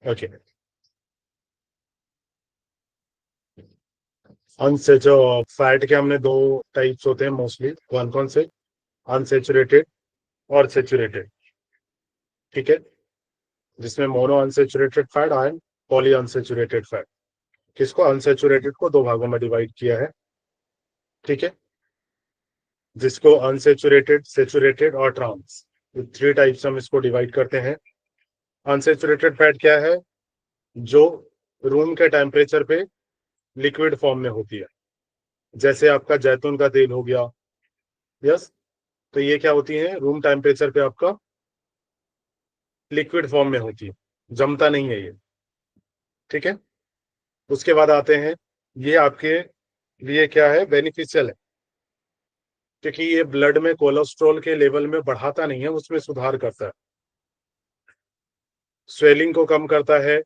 Okay. अनसेचो fat के हमने दो टाइप्स होते हैं मोस्टली, कौन कौन से? अनसेचुरेटेड और सेचुरेटेड। ठीक है, जिसमें mono unsaturated fat and poly unsaturated fat. किसको? अनसेचुरेटेड को दो भागों में डिवाइड किया है। ठीक है, जिसको अनसेचुरेटेड, सेचुरेटेड और ट्रांस, थ्री टाइप्स हम इसको डिवाइड करते हैं। अनसेचुरेटेड फैट क्या है? जो रूम के टेम्परेचर पे लिक्विड फॉर्म में होती है, जैसे आपका जैतून का तेल हो गया। यस, तो ये क्या होती है? रूम टेम्परेचर पे आपका लिक्विड फॉर्म में होती है, जमता नहीं है ये। ठीक है, उसके बाद आते हैं, ये आपके लिए क्या है? बेनिफिशियल है, क्योंकि ये ब्लड में कोलेस्ट्रॉल के लेवल में बढ़ाता नहीं है, उसमें सुधार करता है, स्वेलिंग को कम करता है।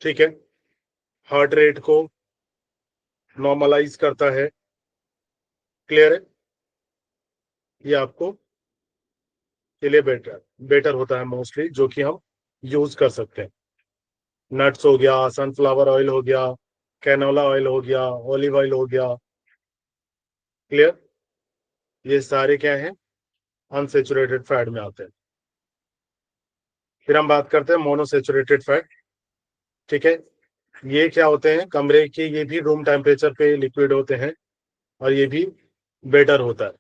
ठीक है, हार्ट रेट को नॉर्मलाइज करता है। क्लियर है? ये आपको के लिए बेटर बेटर होता है मोस्टली, जो कि हम यूज कर सकते हैं। नट्स हो गया, सनफ्लावर ऑयल हो गया, कैनोला ऑयल हो गया, ऑलिव ऑयल हो गया। क्लियर? ये सारे क्या हैं? अनसेचुरेटेड फैट में आते हैं। फिर हम बात करते हैं मोनोसेचुरेटेड फैट। ठीक है, ये क्या होते हैं? कमरे के, ये भी रूम टेम्परेचर पे लिक्विड होते हैं, और ये भी बेटर होता है।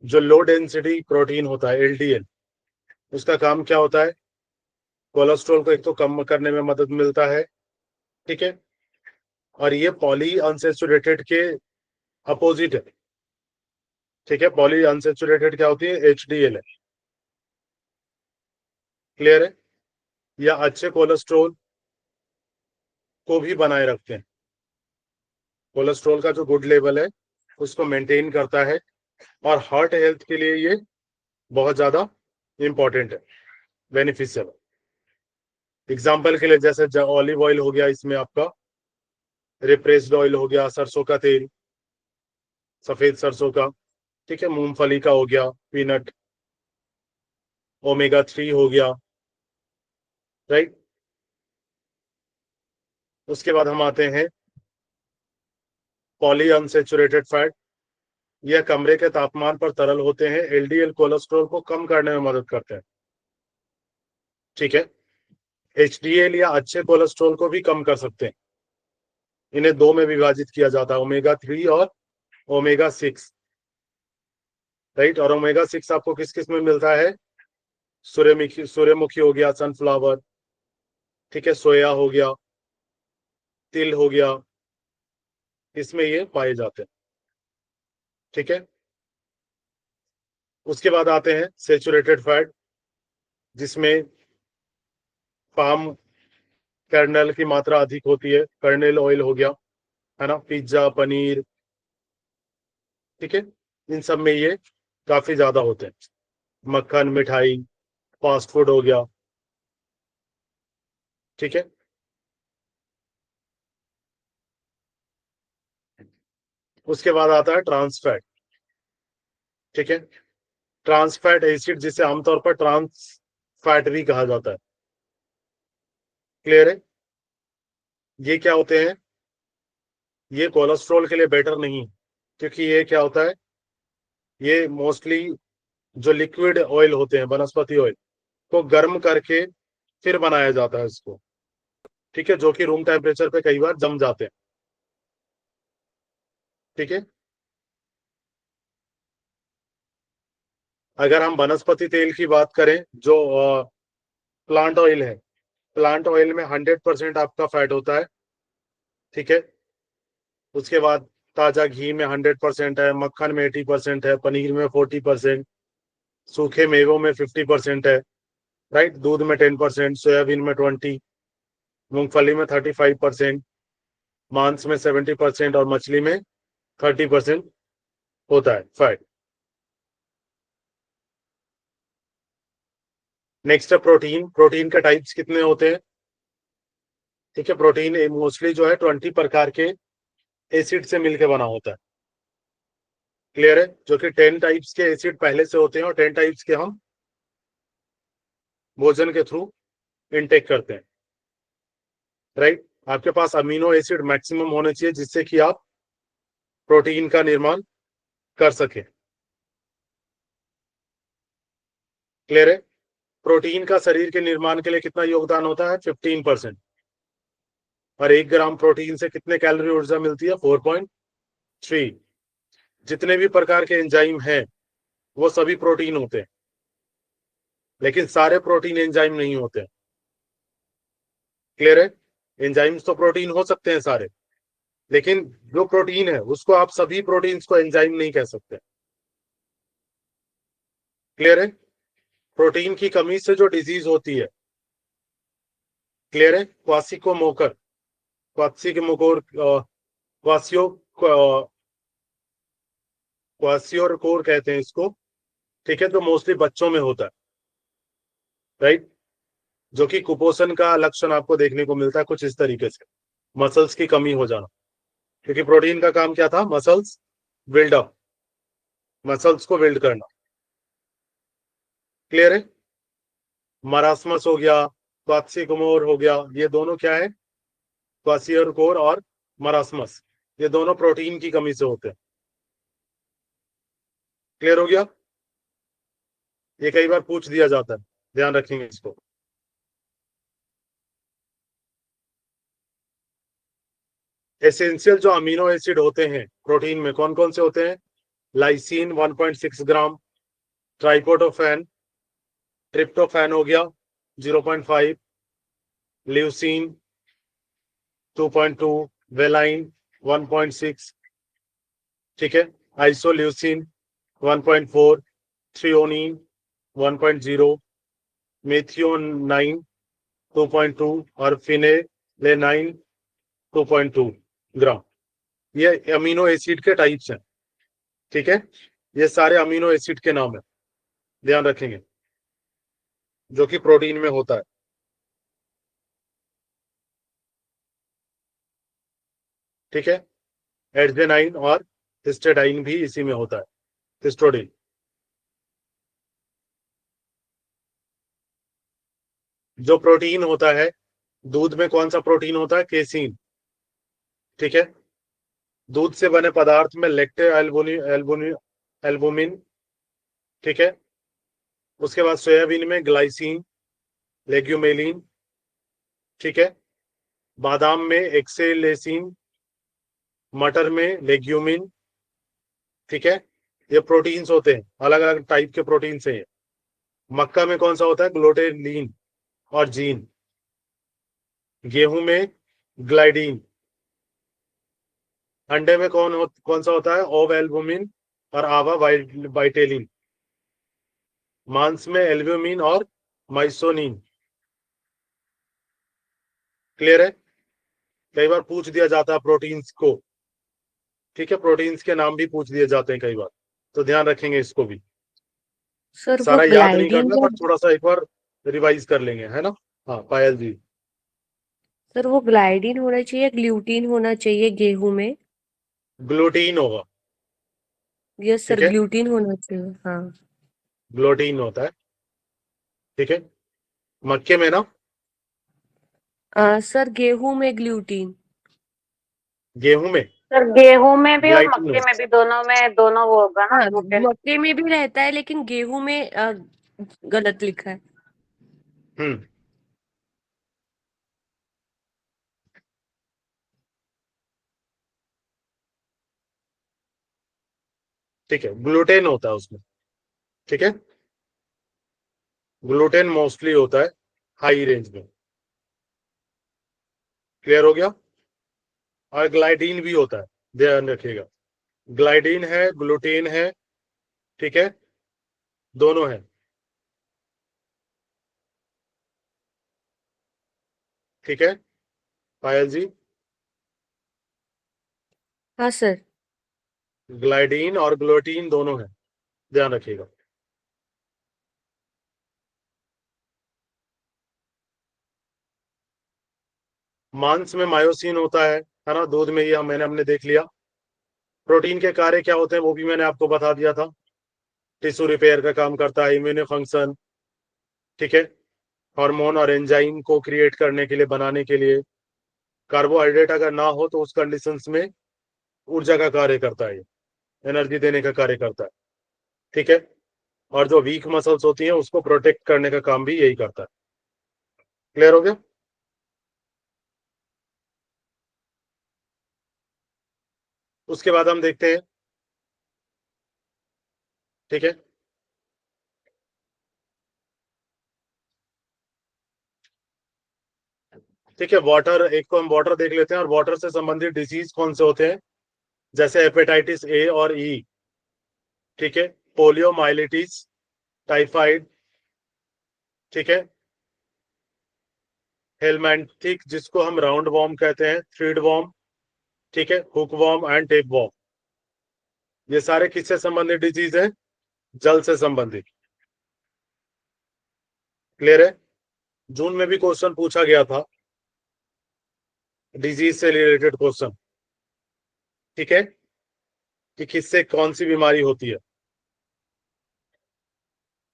जो लो डेंसिटी प्रोटीन होता है, एलडीएल, उसका काम क्या होता है? कोलेस्ट्रॉल को एक तो कम करने में मदद मिलता है। ठीक है, और ये पॉली अनसेचुरेटेड के अपोजिट है। ठीक है, पॉली अनसेचुरेटेड क्या होती है? एचडीएल है। क्लियर है? या अच्छे कोलेस्ट्रॉल को भी बनाए रखते हैं। कोलेस्ट्रॉल का जो गुड लेवल है उसको मेंटेन करता है, और हार्ट हेल्थ के लिए ये बहुत ज्यादा इंपॉर्टेंट है, बेनिफिशियल है। एग्जाम्पल के लिए, जैसे ऑलिव ऑयल हो गया, इसमें आपका रिप्रेस्ड ऑयल हो गया, सरसों का तेल, सफेद सरसों का। ठीक है, मूंगफली का हो गया, पीनट, ओमेगा 3 हो गया। राइट? उसके बाद हम आते हैं पॉली अनसेचुरेटेड फैट। यह कमरे के तापमान पर तरल होते हैं, एलडीएल कोलेस्ट्रॉल को कम करने में मदद करते हैं। ठीक है, एचडीएल या अच्छे कोलेस्ट्रॉल को भी कम कर सकते हैं। इन्हें दो में विभाजित किया जाता है, ओमेगा 3 और ओमेगा 6। राइट? और ओमेगा 6 आपको किस किस में मिलता है? सूर्यमुखी, सूर्यमुखी हो गया, सनफ्लावर, ठीक है, सोया हो गया, तिल हो गया, इसमें ये पाए जाते हैं। ठीक है, उसके बाद आते हैं सेचुरेटेड फैट, जिसमें पाम कर्नल की मात्रा अधिक होती है। कर्नेल ऑयल हो गया, है ना, पिज्जा, पनीर। ठीक है, इन सब में ये काफी ज्यादा होते हैं। मक्खन, मिठाई, फास्ट फूड हो गया। ठीक है, उसके बाद आता है ट्रांस फैट। ठीक है, ट्रांस फैट एसिड, जिसे आमतौर पर ट्रांस फैट भी कहा जाता है। क्लियर है? ये क्या होते हैं? ये कोलेस्ट्रॉल के लिए बेटर नहीं, क्योंकि ये क्या होता है? ये मोस्टली जो लिक्विड ऑयल होते हैं, वनस्पति ऑयल, को गर्म करके फिर बनाया जाता है इसको। ठीक है, जो कि रूम टेम्परेचर पे कई बार जम जाते हैं। ठीक है, अगर हम वनस्पति तेल की बात करें, जो प्लांट ऑयल है, प्लांट ऑयल में 100% आपका फैट होता है। ठीक है, उसके बाद ताजा घी में 100% है, मक्खन में 80% है, पनीर में 40%, सूखे मेवों में 50% है। राइट? दूध में 10%, सोयाबीन में 20, मूंगफली में 35%, मांस में 70% और मछली में 30% होता है फैट। नेक्स्ट है प्रोटीन। प्रोटीन के टाइप्स कितने होते हैं? ठीक है, प्रोटीन मोस्टली जो है 20 प्रकार के एसिड से मिलकर बना होता है। क्लियर है? जो कि 10 टाइप्स के एसिड पहले से होते हैं, और 10 टाइप्स के हम भोजन के थ्रू इनटेक करते हैं, राइट। आपके पास अमीनो एसिड मैक्सिमम होने चाहिए जिससे कि आप प्रोटीन का निर्माण कर सके। क्लियर है? प्रोटीन का शरीर के निर्माण के लिए कितना योगदान होता है? 15%। और 1 ग्राम प्रोटीन से कितने कैलोरी ऊर्जा मिलती है? 4.3। जितने भी प्रकार के एंजाइम हैं वो सभी प्रोटीन होते हैं, लेकिन सारे प्रोटीन एंजाइम नहीं होते। क्लियर है? एंजाइम्स तो प्रोटीन हो सकते हैं सारे, लेकिन जो प्रोटीन है उसको आप सभी प्रोटीन्स को एंजाइम नहीं कह सकते। क्लियर है? प्रोटीन की कमी से जो डिजीज होती है, क्लियर है, क्वासिकोमोकर, क्वासिकोमोकोर, क्वासियो क्वासियोरकोर कहते हैं इसको, ठीक है, तो मोस्टली बच्चों में होता है, राइट। जो कि कुपोषण का लक्षण आपको देखने को मिलता है कुछ इस तरीके से, मसल्स की कमी हो जाना, क्योंकि प्रोटीन का काम क्या था? मसल्स बिल्डअप, मसल्स को बिल्ड करना। क्लियर है? मरासमस हो गया, क्वासिकोमोर हो गया, ये दोनों क्या है? क्वासियोरकोर और मरासमस, ये दोनों प्रोटीन की कमी से होते हैं। क्लियर हो गया? ये कई बार पूछ दिया जाता है, ध्यान रखेंगे इसको। एसेंशियल जो अमीनो एसिड होते हैं प्रोटीन में कौन कौन से होते हैं? लाइसिन 1.6 ग्राम, ट्राइपोटोफैन, ट्रिप्टोफैन हो गया 0.5, ल्यूसीन 2.2, वेलाइन 1.6, ठीक है, आइसोल्यूसिन 1.4, थ्रियोनिन 1.0, मेथियोनाइन 2.2 और फिनेलेनाइन 2.2 ग्राम। ये अमीनो एसिड के टाइप्स हैं, ठीक है। ये सारे अमीनो एसिड के नाम है, ध्यान रखेंगे, जो कि प्रोटीन में होता है। ठीक है, एड्रेनाइन और हिस्टेडाइन भी इसी में होता है, हिस्टोडिन। जो प्रोटीन होता है दूध में, कौन सा प्रोटीन होता है? केसीन, ठीक है। दूध से बने पदार्थ में लैक्टे एल्बुमिन, ठीक है। उसके बाद सोयाबीन में ग्लाइसिन, लेग्यूमेलिन, ठीक है। बादाम में एक्सेलेसिन, मटर में लेग्यूमिन, ठीक है। ये प्रोटीन्स होते हैं, अलग अलग टाइप के प्रोटीन्स हैं। मक्का में कौन सा होता है? ग्लूटेलिन और जीन। गेहूं में ग्लाइडीन। अंडे में कौन सा होता है? ओव एल्बुमिन और आवा वाइटेलिन। मांस में एल्ब्यूमिन और माइसोनिन। क्लियर है? कई बार पूछ दिया जाता है प्रोटीन्स को, ठीक है, प्रोटीन्स के नाम भी पूछ दिए जाते हैं कई बार, तो ध्यान रखेंगे इसको भी। सर वो सारा याद नहीं ग्लाइडिन करना, जो, पर थोड़ा सा एक बार रिवाइज कर लेंगे, है ना। हाँ पायल जी। सर वो ग्लाइडिन होना चाहिए, ग्लूटीन होना चाहिए गेहूं में? ग्लूटीन होगा, यस सर, ठीक है, ग्लूटीन होना चाहिए, हाँ। ग्लूटीन होता है, ठीक है। मक्के में ना? सर गेहूं में ग्लूटीन। गेहूं में सर गेहूं में भी और ग्लाइटिन मक्के होगा। में भी, दोनों में, दोनों वो होगा ना हाँ, ग्लूटेन। मक्के में भी रहता है लेकिन गेहूं में गलत लिखा है। हम्म, ठीक है, ग्लूटेन होता है उसमें, ठीक है। ग्लूटेन मोस्टली होता है हाई रेंज में। क्लियर हो गया? और ग्लाइडीन भी होता है, ध्यान रखिएगा। ग्लाइडीन है, ग्लूटेन है, ठीक है, दोनों है, ठीक है। पायल जी, हाँ सर। ग्लाइडीन और ग्लूटीन दोनों है, ध्यान रखिएगा। मांस में मायोसिन होता है ना। दूध में ये मैंने हमने देख लिया। प्रोटीन के कार्य क्या होते हैं वो भी मैंने आपको बता दिया था। टिश्यू रिपेयर का काम करता है, इम्यून फंक्शन, ठीक है। हार्मोन और एंजाइम को क्रिएट करने के लिए, बनाने के लिए। कार्बोहाइड्रेट अगर ना हो तो उस कंडीशंस में ऊर्जा का कार्य करता है, एनर्जी देने का कार्य करता है। ठीक है, और जो वीक मसल्स होती हैं उसको प्रोटेक्ट करने का काम भी यही करता है। क्लियर हो गया? उसके बाद हम देखते हैं, ठीक है, ठीक है, वाटर, एक तो हम वाटर देख लेते हैं, और वाटर से संबंधित डिजीज कौन से होते हैं, जैसे हेपेटाइटिस ए और ई, ठीक है, पोलियो माइलिटिस, टाइफाइड, ठीक है, हेलमैंथिक जिसको हम राउंड वॉर्म कहते हैं, थ्रीड वॉर्म, ठीक है, hook warm and tape warm, ये सारे किससे संबंधित डिजीज है, जल से संबंधित। क्लियर है? जून में भी क्वेश्चन पूछा गया था, डिजीज से रिलेटेड क्वेश्चन, ठीक है, कि किससे कौन सी बीमारी होती है,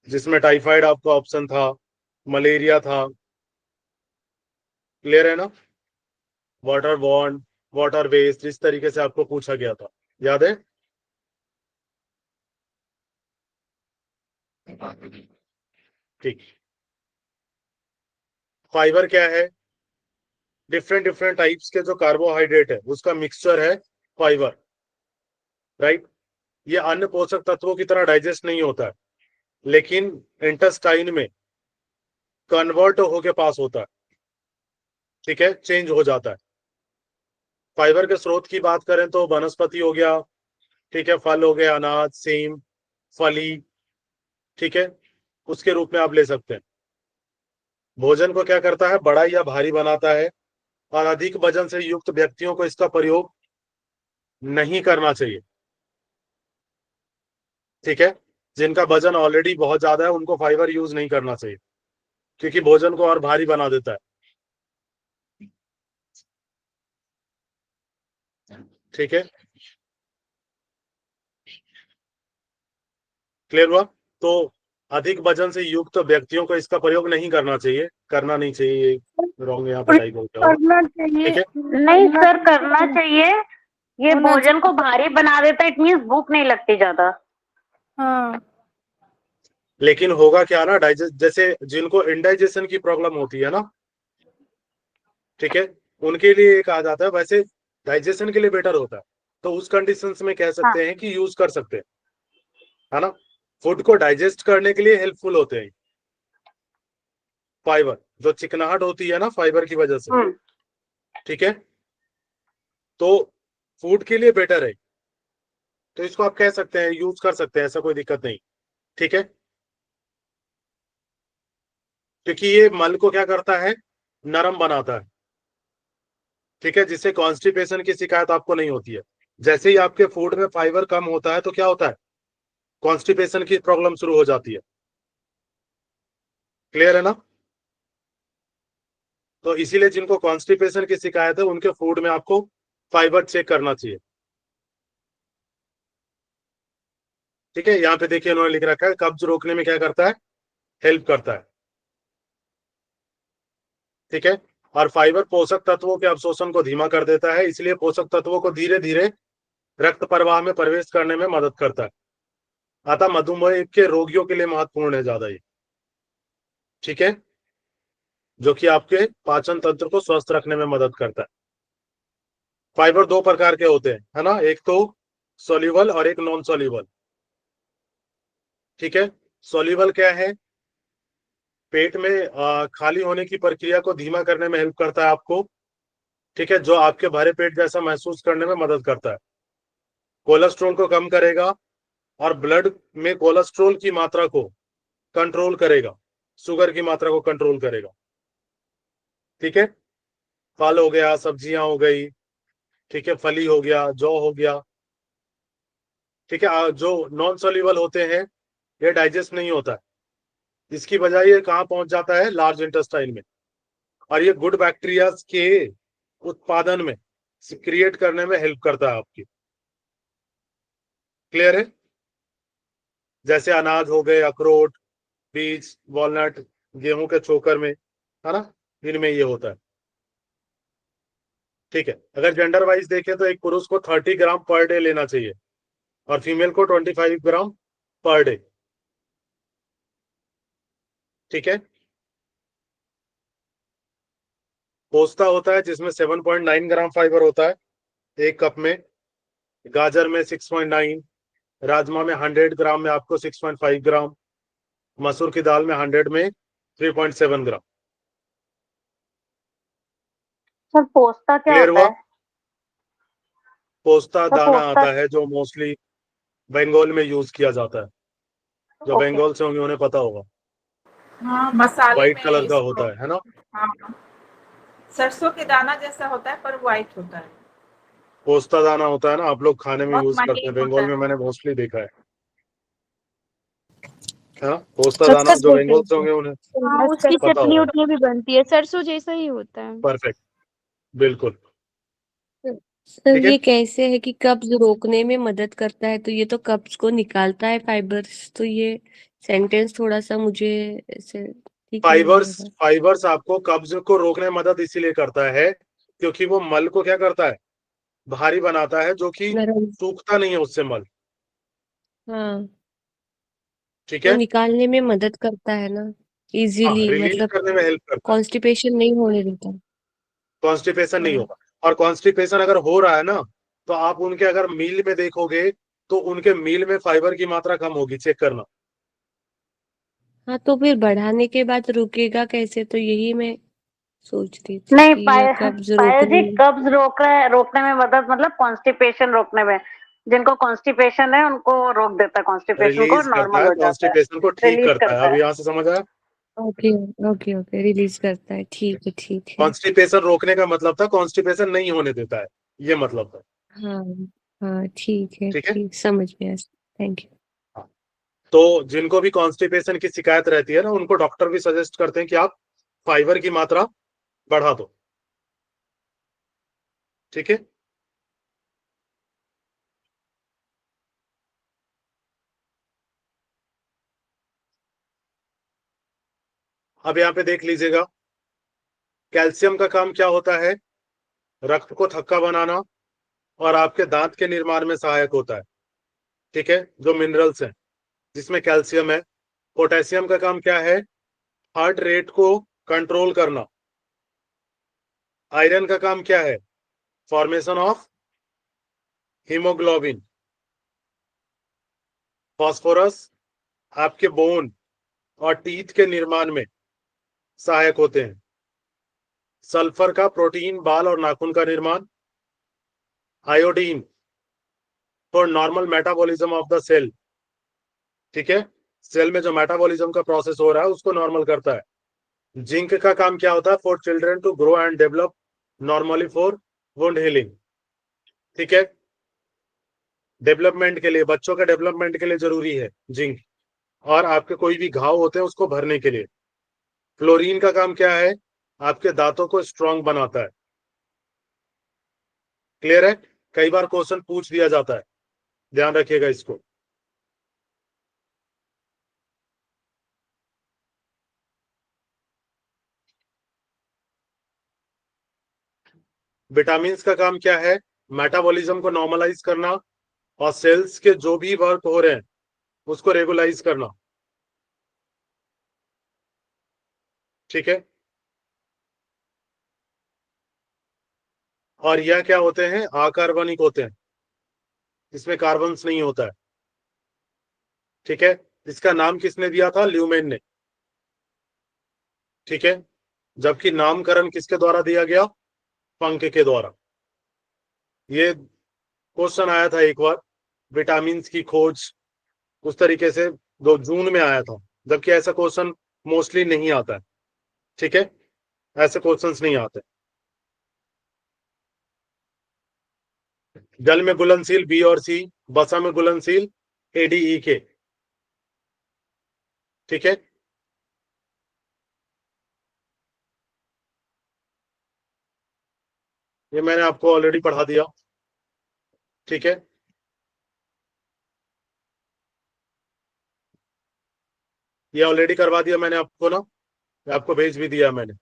जिसमें टाइफाइड आपका ऑप्शन था, मलेरिया था। क्लियर है ना? वाटर बॉर्न, वाटर वेस्ट, जिस तरीके से आपको पूछा गया था, याद है? ठीक। फाइबर क्या है? डिफरेंट डिफरेंट टाइप्स के जो कार्बोहाइड्रेट है उसका मिक्सचर है फाइबर, राइट? ये अन्य पोषक तत्वों की तरह डाइजेस्ट नहीं होता है, लेकिन इंटेस्टाइन में कन्वर्ट होके पास होता है, ठीक है, चेंज हो जाता है। फाइबर के स्रोत की बात करें तो वनस्पति हो गया, ठीक है, फल हो गया, अनाज, सेम, फली, ठीक है, उसके रूप में आप ले सकते हैं। भोजन को क्या करता है, बड़ा या भारी बनाता है, और अधिक वजन से युक्त व्यक्तियों को इसका प्रयोग नहीं करना चाहिए, ठीक है। जिनका वजन ऑलरेडी बहुत ज्यादा है उनको फाइबर यूज नहीं करना चाहिए, क्योंकि भोजन को और भारी बना देता है, ठीक है। क्लियर हुआ? तो अधिक वजन से युक्त व्यक्तियों को इसका प्रयोग नहीं करना चाहिए, करना नहीं चाहिए, रॉन्ग यहाँ पे टाइप हो गया होगा, करना चाहिए, ठीक है। नहीं सर, करना चाहिए। ये होना भोजन को भारी बना देता है, इट मीन्स भूख नहीं लगती ज्यादा। हाँ, लेकिन होगा क्या ना, डाइजेस्ट, जैसे जिनको इंडाइजेशन की प्रॉब्लम होती है ना, ठीक है, उनके लिए ये कहा जाता है, वैसे डाइजेशन के लिए बेटर होता है, तो उस कंडीशंस में कह हाँ, सकते हैं कि यूज कर सकते हैं, है ना। फूड को डाइजेस्ट करने के लिए हेल्पफुल होते हैं फाइबर, जो चिकनाहट होती है ना फाइबर की वजह से, हम्म, ठीक है, तो फूड के लिए बेटर है, तो इसको आप कह सकते हैं, यूज कर सकते हैं, ऐसा कोई दिक्कत नहीं, ठीक है। क्योंकि ये मल को क्या करता है, नरम बनाता है, ठीक है, जिससे कॉन्स्टिपेशन की शिकायत आपको नहीं होती है। जैसे ही आपके फूड में फाइबर कम होता है तो क्या होता है, कॉन्स्टिपेशन की प्रॉब्लम शुरू हो जाती है। क्लियर है ना? तो इसीलिए जिनको कॉन्स्टिपेशन की शिकायत है उनके फूड में आपको फाइबर चेक करना चाहिए, ठीक है। यहाँ पे देखिए उन्होंने लिख रखा है, कब्ज रोकने में क्या करता है, हेल्प करता है, ठीक है। और फाइबर पोषक तत्वों के अवशोषण को धीमा कर देता है, इसलिए पोषक तत्वों को धीरे धीरे रक्त प्रवाह में प्रवेश करने में मदद करता है। अतः मधुमेह के रोगियों के लिए महत्वपूर्ण है ज्यादा ये, ठीक है, जो कि आपके पाचन तंत्र को स्वस्थ रखने में मदद करता है। फाइबर दो प्रकार के होते हैं, है ना, एक तो सोल्यूबल और एक नॉन सोल्यूबल, ठीक है। सोल्यूबल क्या है, पेट में खाली होने की प्रक्रिया को धीमा करने में हेल्प करता है आपको, ठीक है, जो आपके भरे पेट जैसा महसूस करने में मदद करता है। कोलेस्ट्रॉल को कम करेगा और ब्लड में कोलेस्ट्रॉल की मात्रा को कंट्रोल करेगा, शुगर की मात्रा को कंट्रोल करेगा, ठीक है। फल हो गया, सब्जियां हो गई, ठीक है, फली हो गया, जौ हो गया, ठीक है। जो नॉन सोल्यूबल होते हैं ये डाइजेस्ट नहीं होता है, इसकी बजाय ये कहाँ पहुंच जाता है, लार्ज इंटेस्टाइन में, और ये गुड बैक्टीरिया के उत्पादन में, क्रिएट करने में हेल्प करता है आपकी। क्लियर है? जैसे अनाज हो गए, अखरोट, बीज, वॉलनट, गेहूं के चोकर में, है ना, इनमें ये होता है। ठीक है, अगर जेंडर वाइज देखें तो एक पुरुष को 30 ग्राम पर डे लेना चाहिए और फीमेल को 25 ग्राम पर डे। ठीक है, पोस्ता होता है जिसमें 7.9 ग्राम फाइबर होता है एक कप में, गाजर में 6.9, राजमा में 100 ग्राम में आपको 6.5 ग्राम, मसूर की दाल में 100 में 3.7 ग्राम। सर पोस्ता क्या क्लियर होता हुआ? है? पोस्ता सर दाना पोस्ता, आता है जो मोस्टली बंगाल में यूज किया जाता है, जो ओके। बंगाल से होंगे उन्हें पता होगा, हाँ, मसाले व्हाइट में कलर का इसको। होता है ना। हाँ, सरसों के दाना जैसा होता है पर व्हाइट होता है। पोस्ता दाना होता है ना, आप लोग खाने में बहुत यूज करते हैं, महीन होता बंगाल में है। मैंने मोस्टली देखा है। हाँ, पोस्ता दाना खसखस जो बोलते बंगाल हैं से उसे। होंगे उन्हें हाँ, उसकी पता चटनी होगा। उटनी भी बनती है, सरसों जैसा ही होता है। परफेक्ट, बिल्कुल। सर ठीक है, ये कैसे है कि कब्ज रोकने में मदद करता है, तो ये तो कब्ज को निकालता है फाइबर्स, तो ये सेंटेंस थोड़ा सा मुझे ऐसे ठीक नहीं लग फाइबर्स रहा। फाइबर्स आपको कब्ज को रोकने में मदद इसीलिए करता है क्योंकि वो मल को क्या करता है, भारी बनाता है, जो कि नरम। सूखता नहीं है उससे मल। हाँ, ठीक तो है, निकालने में मदद करता है ना, हाँ, इजीली, रिलीज मतलब करने में हेल्प करता है, कॉन्स्टिपेशन नहीं होने देता। कॉन्स्टिपेशन नहीं हाँ। होगा। और कॉन्स्टिपेशन अगर हो रहा है ना, तो आप उनके अगर मील में देखोगे तो उनके मील में फाइबर की मात्रा कम होगी, चेक करना। हाँ, तो फिर बढ़ाने के बाद रुकेगा कैसे, तो यही मैं सोच रही थी नहीं, कि ये पायल कब्ज पायल रोकने जी, में। कब्ज रोकने में मदद मतलब कॉन्स्टिपेशन रोकने में। जिनको कॉन्स्टिपेशन है उनको रोक देता है, कॉन्स्टिपेशन को, रिलीज करता नॉर्मल है, हो जाता है, कॉन्स्टिपेशन को ठीक रिलीज करता है। करता अब है। यहाँ से समझ आया? ओके, ओके, ओके, रिलीज करता है, ठीक है, ठीक है। कॉन्स्टिपेशन रोकने का मतलब था कॉन्स्टिपेशन नहीं होने देता है, ये मतलब था। हाँ, हाँ, ठीक है, ठीक है, ठीक, समझ गया। Thank you. हाँ। तो जिनको भी कॉन्स्टिपेशन की शिकायत रहती है ना, उनको डॉक्टर भी सजेस्ट करते हैं कि आप फाइबर की मात्रा बढ़ा दो। ठीक है, अब यहाँ पे देख लीजिएगा, कैल्शियम का काम क्या होता है, रक्त को थक्का बनाना और आपके दांत के निर्माण में सहायक होता है। ठीक है, जो मिनरल्स हैं जिसमें कैल्शियम है। पोटेशियम का काम क्या है, हार्ट रेट को कंट्रोल करना। आयरन का काम क्या है, फॉर्मेशन ऑफ हीमोग्लोबिन। फास्फोरस आपके बोन और टीथ के निर्माण में सहायक होते हैं। सल्फर का प्रोटीन, बाल और नाखून का निर्माण। Iodine for normal metabolism of the cell. ठीक है, सेल में जो मेटाबॉलिज्म का प्रोसेस हो रहा है उसको नॉर्मल करता है। जिंक का काम क्या होता है, for children to grow and develop normally for wound healing. ठीक है, डेवलपमेंट के लिए, बच्चों का डेवलपमेंट के लिए जरूरी है जिंक, और आपके कोई भी घाव होते हैं उसको भरने के लिए। फ्लोरीन का काम क्या है, आपके दांतों को स्ट्रांग बनाता है। क्लियर है? कई बार क्वेश्चन पूछ दिया जाता है, ध्यान रखिएगा इसको। विटामिन का काम क्या है, मेटाबॉलिज्म को नॉर्मलाइज करना और सेल्स के जो भी वर्क हो रहे हैं उसको रेगुलाइज करना। ठीक है, और यह क्या होते हैं, अकार्बनिक होते हैं, इसमें कार्बन नहीं होता है। ठीक है, इसका नाम किसने दिया था, ल्यूमेन ने। ठीक है, जबकि नामकरण किसके द्वारा दिया गया, पंक के द्वारा। ये क्वेश्चन आया था एक बार, विटामिन की खोज उस तरीके से 2 जून में आया था, जबकि ऐसा क्वेश्चन मोस्टली नहीं आता है। ठीक है, ऐसे क्वेश्चंस नहीं आते। जल में घुलनशील बी और सी, बसा में घुलनशील एडीई के। ठीक है, ये मैंने आपको ऑलरेडी पढ़ा दिया। ठीक है, ये ऑलरेडी करवा दिया मैंने आपको ना। आपको भेज भी दिया मैंने।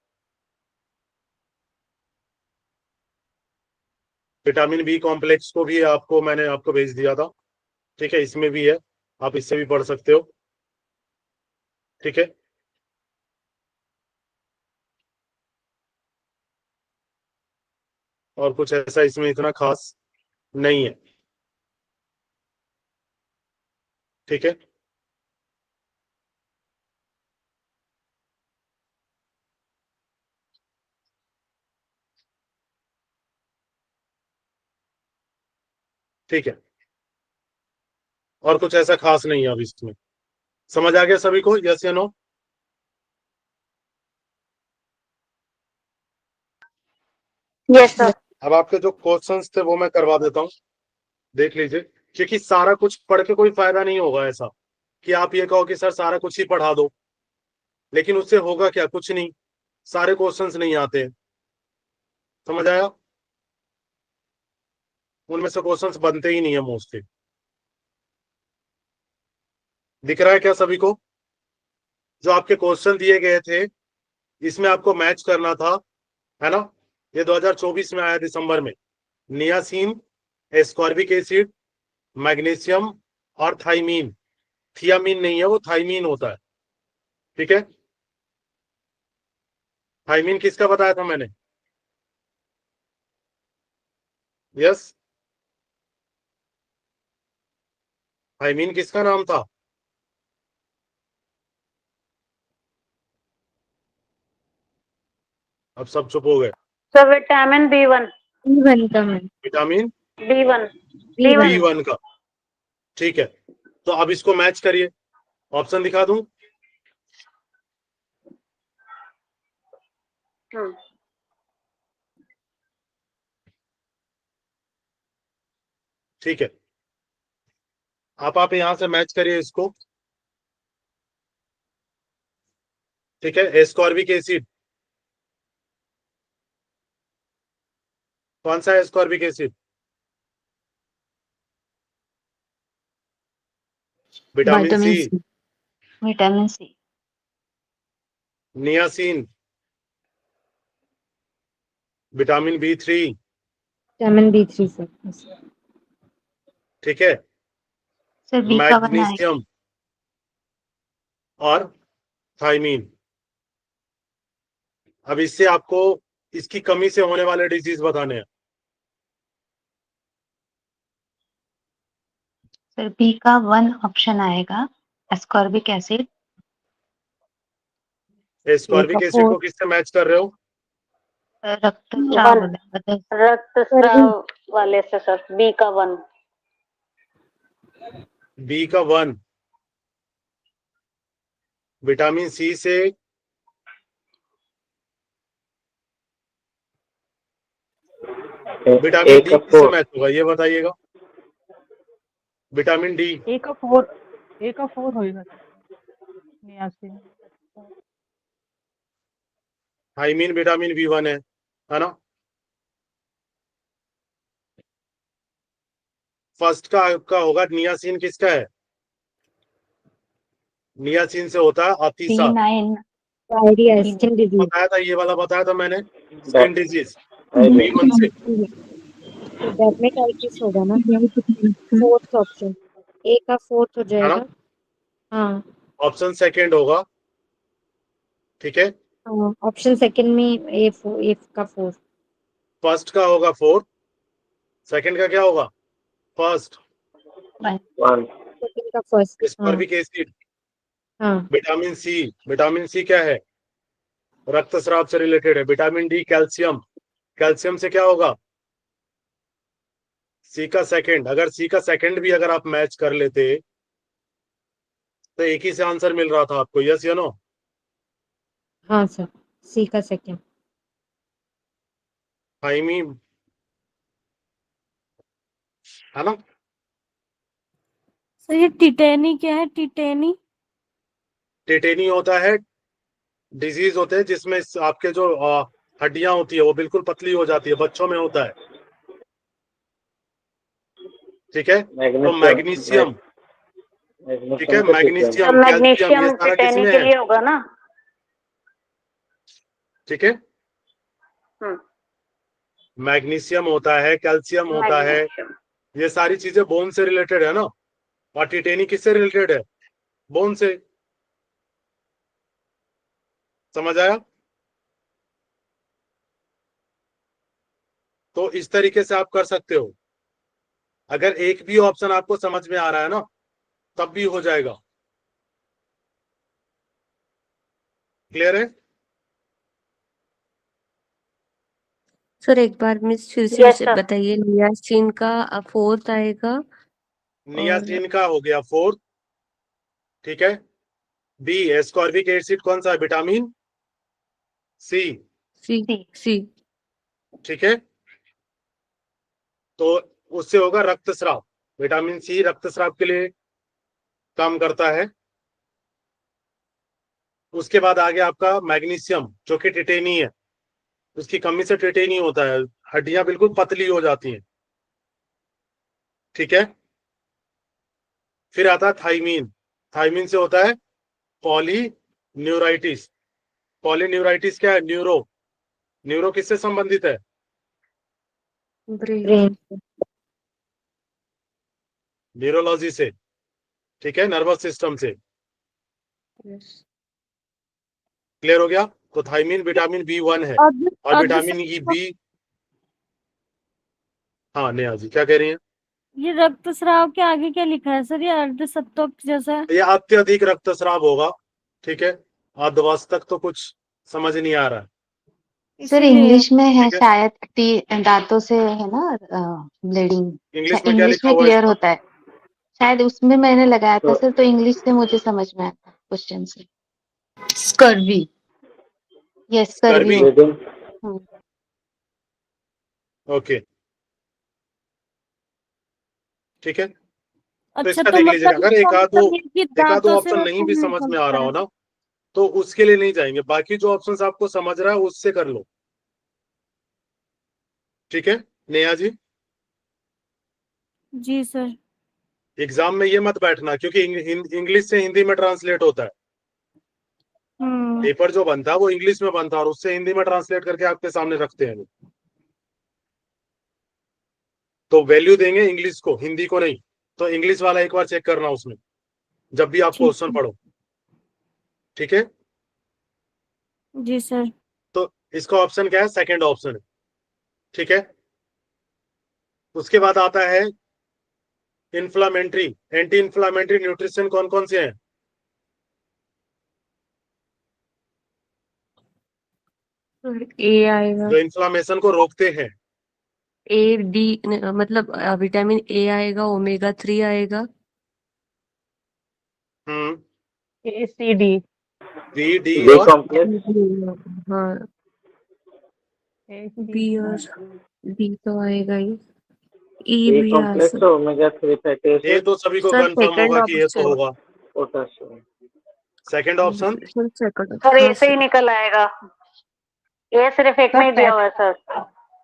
विटामिन बी कॉम्प्लेक्स को भी मैंने आपको भेज दिया था। ठीक है, इसमें भी है, आप इससे भी पढ़ सकते हो। ठीक है, और कुछ ऐसा इसमें इतना खास नहीं है। ठीक है, ठीक है, और कुछ ऐसा खास नहीं है अब इसमें। समझ आ गया सभी को? यस या नो? Yes sir. अब आपके जो क्वेश्चंस थे वो मैं करवा देता हूँ, देख लीजिए। क्योंकि सारा कुछ पढ़ के कोई फायदा नहीं होगा ऐसा कि आप ये कहो कि सर सारा कुछ ही पढ़ा दो, लेकिन उससे होगा क्या? कुछ नहीं, सारे क्वेश्चंस नहीं आते हैं। समझ आया? उनमें से क्वेश्चंस बनते ही नहीं है मोस्टली। दिख रहा है क्या सभी को? जो आपके क्वेश्चन दिए गए थे इसमें आपको मैच करना था, है ना? ये 2024 में आया दिसंबर में। नियासिन, एस्कॉर्बिक एसिड, मैग्नीशियम और थाइमीन। थियामीन नहीं है, वो थाइमीन होता है। ठीक है, थाइमीन किसका बताया था मैंने? यस, थाइमीन किसका नाम था? अब सब चुप हो गए। Sir vitamin B1। B1 का ma'am. Vitamin B1। B1 B1 का। ठीक है, तो अब इसको मैच करिए। ऑप्शन दिखा दूं? ठीक है, आप यहां से मैच करिए इसको। ठीक है, एस्कॉर्बिक एसिड, कौन सा है ascorbic acid? Vitamin C, vitamin C. Niacin, vitamin B3। Vitamin B3 sir. ठीक है, सर बी का बनाएगा। मैग्नीशियम और थाइमीन। अब इससे आपको इसकी कमी से होने वाले डिजीज बताने हैं। सर बी का 1 ऑप्शन आएगा, एस्कॉर्बिक एसिड। एस्कॉर्बिक एसिड को किससे मैच कर रहे हो? रक्तस्राव रक्तस्राव वाले से सर। B1। बी का 1 विटामिन सी से विटामिन डी किससे मैच होगा ये बताइएगा? विटामिन डी A का 4 होएगा नियासिन। थाइमीन विटामिन B1 है ना? फर्स्ट का आपका होगा नियासिन। किसका है? नियासिन से होता है अतिसार। B9। Diarrhoea, skin disease. बताया था, ये वाला बताया था मैंने, स्किन डिजीज B1 से। डर्मेटाइटिस होगा ना? फोर्थ ऑप्शन, ए का फोर्थ हो है ना? जाएगा। हाँ, ऑप्शन सेकंड होगा। ठीक है, ऑप्शन सेकंड में ए का फोर्थ। फर्स्ट का होगा 4, सेकंड का क्या होगा? फर्स्ट। सेकंड का फर्स्ट। हाँ एस्कॉर्बिक एसिड, हाँ। Vitamin C. विटामिन सी क्या है? रक्तस्राव से रिलेटेड है। विटामिन डी कैल्शियम, कैल्शियम से क्या होगा? सी का सेकंड। अगर सी का सेकंड भी अगर आप मैच कर लेते तो एक ही से आंसर मिल रहा था आपको। यस या नो? हाँ सर, सी का सेकंड। थाइमी, है ना? सर ये टिटेनी क्या है? टिटेनी टिटेनी होता है, डिजीज होते हैं जिसमें आपके जो हड्डियां होती है वो बिल्कुल पतली हो जाती है, बच्चों में होता है। ठीक है, तो मैग्नीशियम, ठीक है, मैग्नीशियम, कैल्शियम, ये मैग्नीशियम सारा टिटेनी किसमें के है? लिए होगा ना? ठीक है। हम्म, मैग्नीशियम होता है, कैल्शियम होता है, मैग्नीशियम। ये सारी चीजें बोन से रिलेटेड है ना। और टिटेनी किससे रिलेटेड है? बोन से। समझ आया? तो इस तरीके से आप कर सकते हो। अगर एक भी ऑप्शन आपको समझ में आ रहा है ना, तब भी हो जाएगा। क्लियर है? सर एक बार मिस फिर यस से सर। बताइए, नियासिन का 4th आएगा और नियासिन का हो गया 4th, ठीक है। बी एस्कॉर्बिक एसिड कौन सा है? विटामिन सी, सी सी। सी ठीक है। तो उससे होगा रक्तस्राव। विटामिन सी रक्तस्राव के लिए काम करता है। उसके बाद आ गया आपका मैग्नीशियम, जो कि टिटेनी है। उसकी कमी से टिटेनी होता है, हड्डियां बिल्कुल पतली हो जाती हैं, ठीक है। फिर आता है थाइमीन। थाइमीन से होता है पॉलीन्यूराइटिस। पॉलीन्यूराइटिस क्या है? न्यूरो। न्यूरो किससे संबंधित है? ब्रेन। ब्रेन। न्यूरोलॉजी से, ठीक है, नर्वस सिस्टम से। यस। क्लियर हो गया? तो थाइमीन विटामिन B1 है, अर्ध और अर्ध विटामिन ई बी। हाँ नेहा जी क्या कह रही हैं? ये रक्तस्राव के आगे क्या लिखा है सर? ये अर्धसत्वक जैसा है। ये अत्यधिक रक्तस्राव होगा, ठीक है। आधवास तक तो कुछ समझ नहीं आ रहा है, सर इसीलिए इंग्लिश में है ठीक है। शायद, दांतों से है ना ब्लीडिंग। इंग्लिश में क्या इंग्लिश लिखा में हुआ है क्लियर इसका? होता है शायद, उसमें मैंने लगाया था तो सर, तो इंग्लिश से मुझे समझ में आता क्वेश्चन से। स्कर्वी। यस स्कर्वी स्कर्वी, होता है। ओके, ठीक है। तो अच्छा, इसका तो देख लीजिएगा, मतलब अगर इसका मतलब ये कि एक आधो दांतों से ऑप्शन वो नहीं खून भी समझ में आ निकलता रहा है। हो ना, तो उसके लिए नहीं जाएंगे, बाकी जो ऑप्शंस आपको समझ रहा है उससे कर लो, ठीक है। नेहा जी, जी सर। एग्जाम में ये मत बैठना, क्योंकि इंग्लिश से हिंदी में ट्रांसलेट होता है। हम्म। पेपर जो बनता है वो इंग्लिश में बनता है, और उससे हिंदी में ट्रांसलेट करके आपके सामने रखते हैं। तो वैल्यू देंगे इंग्लिश को, हिंदी को नहीं। तो इंग्लिश वाला एक बार चेक करना उसमें, जब भी आप ठीक क्वेश्चन है। पढ़ो, ठीक है। जी सर। तो इसका ऑप्शन क्या है? सेकंड ऑप्शन है, ठीक है। उसके बाद आता है इन्फ्लामेटरी, एंटी इन्फ्लामेटरी न्यूट्रिशन कौन कौन से हैं? ए आएगा, जो इन्फ्लामेशन को रोकते हैं। ए डी मतलब विटामिन ए आएगा, ओमेगा 3 आएगा, हम्म, ACD। बी डी बी और कॉम्प्लेक्स। हाँ बी ACD। और बी तो आएगा ही, ई बी भी आ कॉम्प्लेक्स, सकता। ओमेगा 3 फैटी ये एसिड, तो सभी को सर कंफर्म सेकंड होगा कि ये तो ऑप्शन, होगा। Potassium. Second option, sir second, sir हाँ ऐसे ही सर। निकल आएगा, ये सिर्फ एक सर में ही दिया हुआ है सर,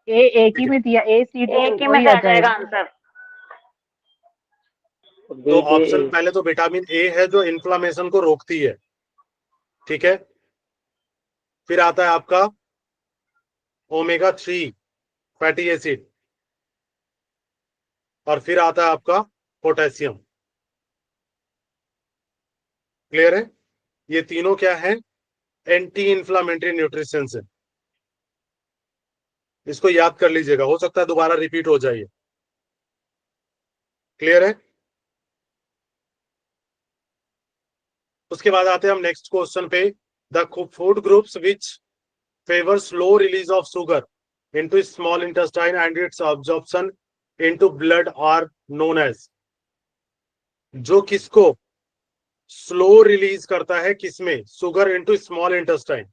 ए एक ही में दिया, ACD एक ही में वही से आ आ जाएगा जाएगा। आंसर। तो बी डी ऑप्शन पहले तो विटामिन ए है जो इन्फ्लामेशन को रोकती है, ठीक है। फिर आता है आपका ओमेगा 3 फैटी एसिड, और फिर आता है आपका पोटेशियम। क्लियर है? ये तीनों क्या है? एंटी इन्फ्लामेटरी न्यूट्रिशन है। इसको याद कर लीजिएगा, हो सकता है दोबारा रिपीट हो जाए। क्लियर है? उसके बाद आते हैं हम नेक्स्ट क्वेश्चन पे। The food groups which favour slow release of sugar into small intestine and its absorption into blood are known as. जो किसको स्लो रिलीज करता है, किसमें? शुगर इनटू स्मॉल इंटेस्टाइन,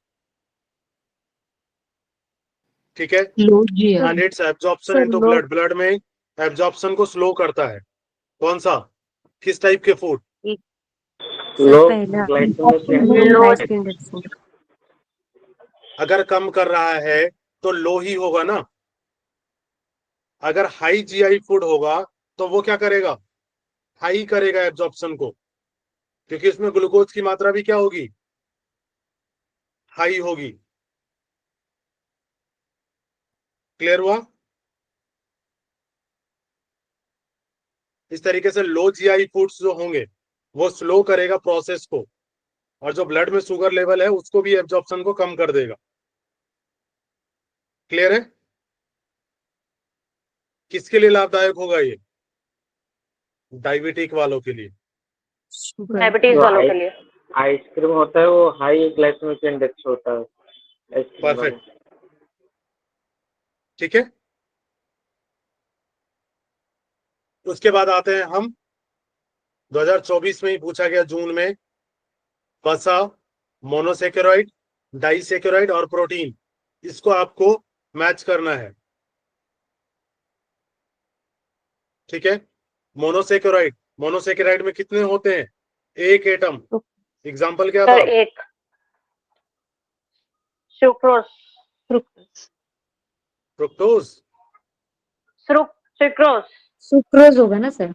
ठीक है। लो जी and its absorption sir into लो, ब्लड, ब्लड में एब्जॉर्प्शन को स्लो करता है। कौन सा? किस टाइप के फूड? सर लो पहला glycaemic low index. Glycaemic index. अगर कम कर रहा है तो लो ही होगा ना। अगर हाई जीआई फूड होगा तो वो क्या करेगा? हाई करेगा एब्जॉर्प्शन को, क्योंकि इसमें ग्लूकोज की मात्रा भी क्या होगी? हाई होगी। क्लियर हुआ? इस तरीके से लो जीआई फूड्स जो होंगे वो स्लो करेगा प्रोसेस को, और जो ब्लड में शुगर लेवल है उसको भी एब्जॉर्प्शन को कम कर देगा। क्लियर है? किसके लिए लाभदायक होगा ये? डायबिटिक वालों के लिए। डायबिटीज जो वालों के लिए। आइसक्रीम होता है वो हाई ग्लाइसेमिक इंडेक्स होता है आइसक्रीम वाला। परफेक्ट, ठीक है। उसके बाद आते हैं हम 2024 में ही पूछा गया जून में, वसा, मोनोसेकेरॉइड, डाइसेकेरॉइड और प्रोटीन, इसको आपको मैच करना है। ठीक है। मोनोसेकेराइड में कितने होते हैं? एक एटम। एग्जांपल क्या था? सर एक सुक्रोज। फ्रुक्टोज। सुक्रोज। सुक्रोज होगा ना सर?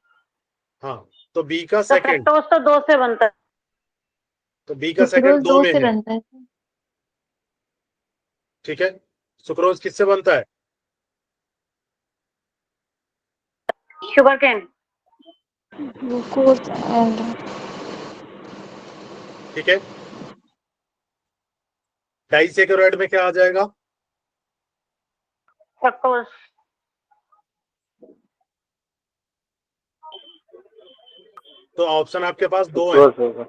हाँ, तो बी का तो सेकंड, फ्रक्टोज तो 2 से बनता है। तो बी का सुक्रोज सेकंड 2 2 में से है। बनता है। ठीक है। सुक्रोज किससे बनता है? Sugar cane. ग्लूकोज एंड ठीक है। डाइसेकेराइड में क्या आ जाएगा? फ्रक्टोज। तो ऑप्शन आपके पास 2 है। सुक्रोज होगा।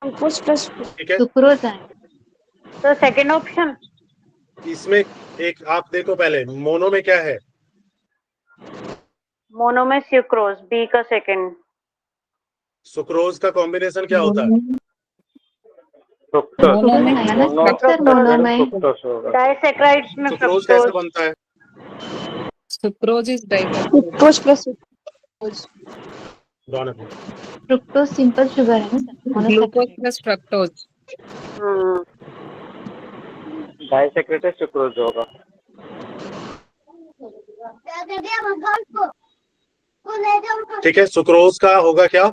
ग्लूकोज प्लस ठीक है। सुक्रोज है। तो सेकंड ऑप्शन इसमें एक आप देखो पहले, मोनो में क्या है? मोनो में सुक्रोज, बी का सेकंड। सुक्रोज का कॉम्बिनेशन क्या होता है? फ्रुक्टोज। मोनो में है ना सर? मोनो में फ्रुक्टोज होगा। डाइसेक्राइड्स में सुक्रोज कैसे फ्रक्टोज। बनता है? Sucrose is digested. Glucose plus glucose. Raunak, fructose simple sugar है ना sir? Glucose plus fructose. Disaccharide sucrose होगा। ठीक है। सुक्रोज का होगा क्या?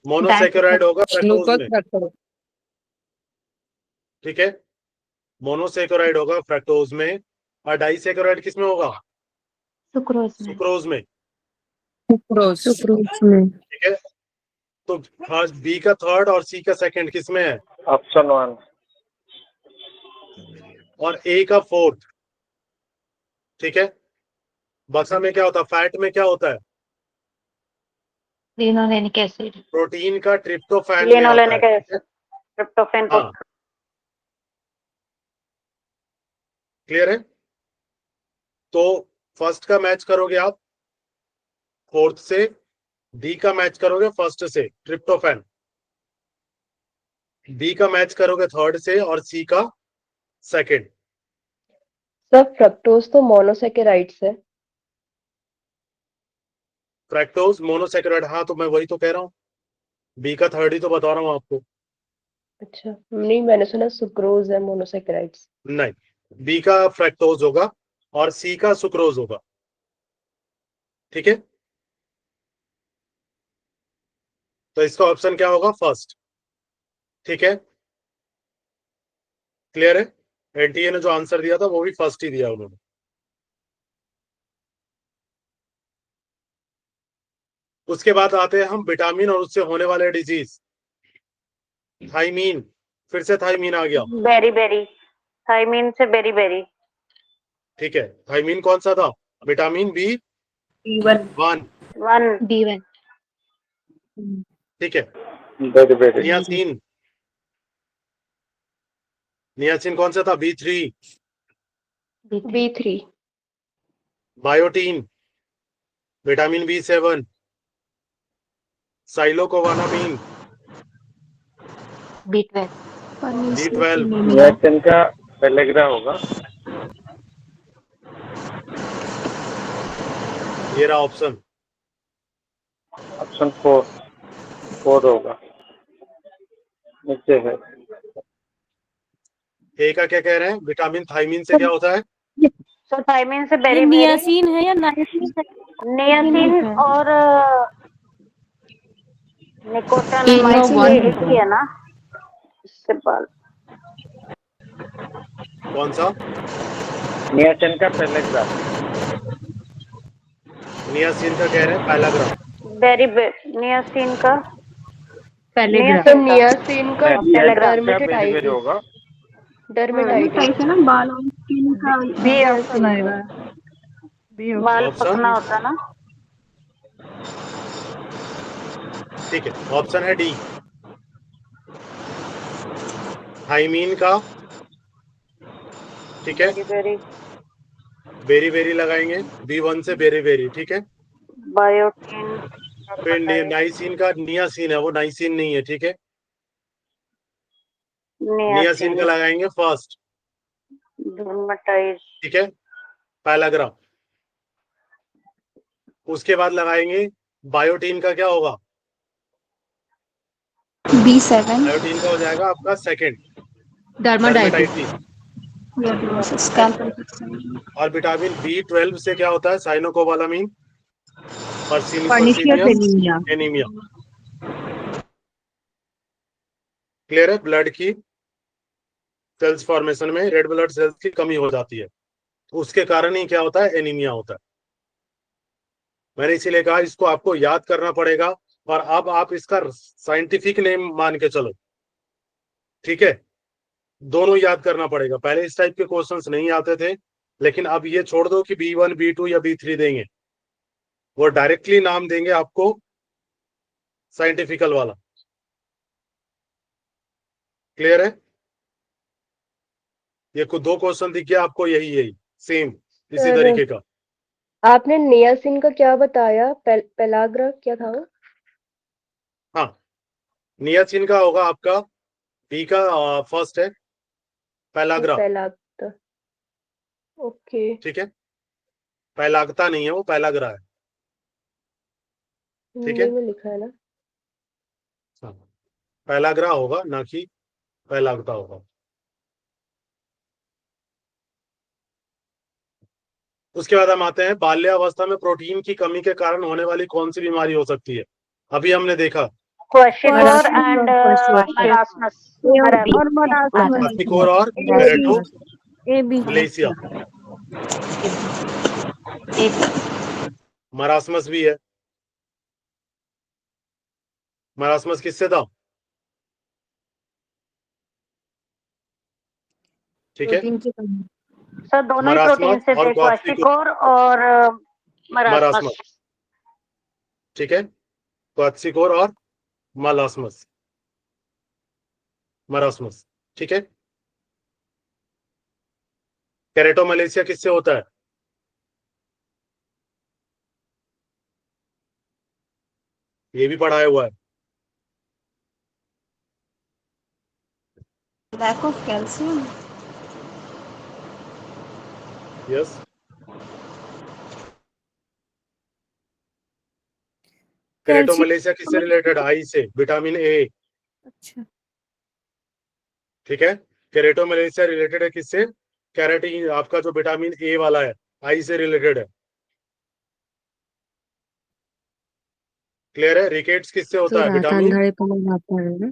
मोनोसेकेराइड होगा फ्रक्टोज Glucose में। fructose. ठीक है। मोनोसेकेराइड होगा फ्रक्टोज में, और डाइसेकेराइड किस में होगा? सुक्रोज में। सुक्रोज में। Sucrose. सुक्रोज में। ठीक है। तो बी का थर्ड और सी का सेकंड किस में है? ऑप्शन 1। और ए का फोर्थ। ठीक है। बसा में क्या होता है? फैट में क्या होता है? Linolenic acid. प्रोटीन का ट्रिप्टोफैन में आता लिनोलेनिक है। Acid, tryptophan. हाँ, क्लियर है? तो फर्स्ट का मैच करोगे आप फोर्थ से, डी का मैच करोगे फर्स्ट से ट्रिप्टोफैन, बी का मैच करोगे थर्ड से, और सी का सेकंड। सर फ्रक्टोज तो मोनोसेकेराइड्स है। फ्रैक्टोज मोनोसेकेराइड, हाँ तो मैं वही तो कह रहा हूँ, बी का थर्ड ही तो बता रहा हूँ आपको। अच्छा, नहीं मैंने सुना सुक्रोज है मोनोसेकेराइड्स। नहीं, बी का फ्रैक्टोज होगा और सी का सुक्रोज होगा। ठीक है। तो इसका ऑप्शन क्या होगा? फर्स्ट। ठीक है। क्लियर है? एनटीए ने जो आंसर दिया था वो भी फर्स्ट ही दिया उन्होंने। उसके बाद आते हैं हम विटामिन और उससे होने वाले डिजीज। थाइमीन, फिर से थाइमीन आ गया। बेरी बेरी, थायमीन से बेरी बेरी। ठीक है। थाइमीन कौन सा था? Vitamin B one. B1। ठीक है। Very very. नियासिन, नियासिन कौन सा था? B3। B3। Biotin, vitamin B7। साइलोकोवानामीन, B12। B12। Niacin का पेलेग्रा होगा। ये रहा ऑप्शन। ऑप्शन 4 होगा, नीचे है। ए का क्या कह रहे हैं? विटामिन थाइमीन से क्या होता है? तो थायमीन से ये बेरी बेरी, नियासिन है या नाइसिन है? नियासिन और निकोटिन Niacin ये एक ही है ना? इससे बाद कौन सा? नियासिन का पहले ग्राफ। नियासिन का कह रहे हैं पहला ग्राफ। नियासिन का पहले नियासिन तो का नियासिन का पहले ग्राफ डर्मेटाइटिस होगा। डर्मेटाइटिस ना बाल और स्किन का बी नियासिन ऑप्शन आएगा बी बाल ऑप्शन पकना होता है ना। ठीक है, ऑप्शन है डी, थाइमीन का। ठीक है, वेरी बेरी बेरी लगाएंगे, B1 से बेरी बेरी। ठीक है, बायोटिन फिर नाइसिन का नियासिन है, वो नाइसिन नहीं है। ठीक है, नियासिन का लगाएंगे फर्स्ट। डर्मेटाइज ठीक है, पहला ग्राफ। उसके बाद लगाएंगे बायोटीन का, क्या होगा? B7 बायोटीन का हो जाएगा आपका सेकंड, डर्माडाइटिस और विटामिन B12 से क्या होता है? Cyanocobalamin, pernicious anaemia. Anaemia. Clear है? ब्लड की सेल्स फॉर्मेशन में रेड ब्लड सेल्स की कमी हो जाती है, उसके कारण ही क्या होता है? एनीमिया होता है। मैंने इसीलिए कहा इसको आपको याद करना पड़ेगा, और अब आप इसका साइंटिफिक नेम मान के चलो। ठीक है, दोनों याद करना पड़ेगा। पहले इस टाइप के क्वेश्चंस नहीं आते थे, लेकिन अब ये छोड़ दो कि B1 B2 या B3 देंगे, वो डायरेक्टली नाम देंगे आपको साइंटिफिकल वाला। क्लियर है? ये कुछ दो क्वेश्चन दिख गया आपको, यही सेम इसी सर तरीके का। आपने नियासिन का क्या बताया? पेलाग्रा क्या था? हाँ, नियासिन का होगा आपका बी का फर्स्ट है, पेलाग्रा। पेलाग्रा। ओके, ठीक है, पेलाग्ता नहीं है, वो पेलाग्रा है। ठीक है, हिंदी में लिखा है ना। हाँ, पेलाग्रा होगा, ना कि पेलाग्ता होगा। उसके बाद हम आते हैं बाल्यावस्था में प्रोटीन की कमी के कारण होने वाली कौन सी बीमारी हो सकती है? अभी हमने देखा क्वेश्चनर एंड मरासमस और क्वार्टिकोर और कैरेटो मलेशिया। मरासमस भी है। मरासमस किससे था? ठीक है, सर दोनों ही प्रोटीन मरासमस से और थे, क्वास्टिकोर और मरासमस। मरासमस। ठीक है, क्वार्टिकोर और मलासमस, मरासमस। ठीक है, कैरेटोमलेशिया किससे होता है? ये भी पढ़ाया हुआ है। Lack of calcium. Yes, keratomalacia किससे रिलेटेड? आई से, विटामिन ए। अच्छा। ठीक है, कैरेटोमलेशिया रिलेटेड है किससे? कैरेटीन, आपका जो विटामिन ए वाला है, आई से रिलेटेड है। क्लियर है? रिकेट्स किससे होता है? Vitamin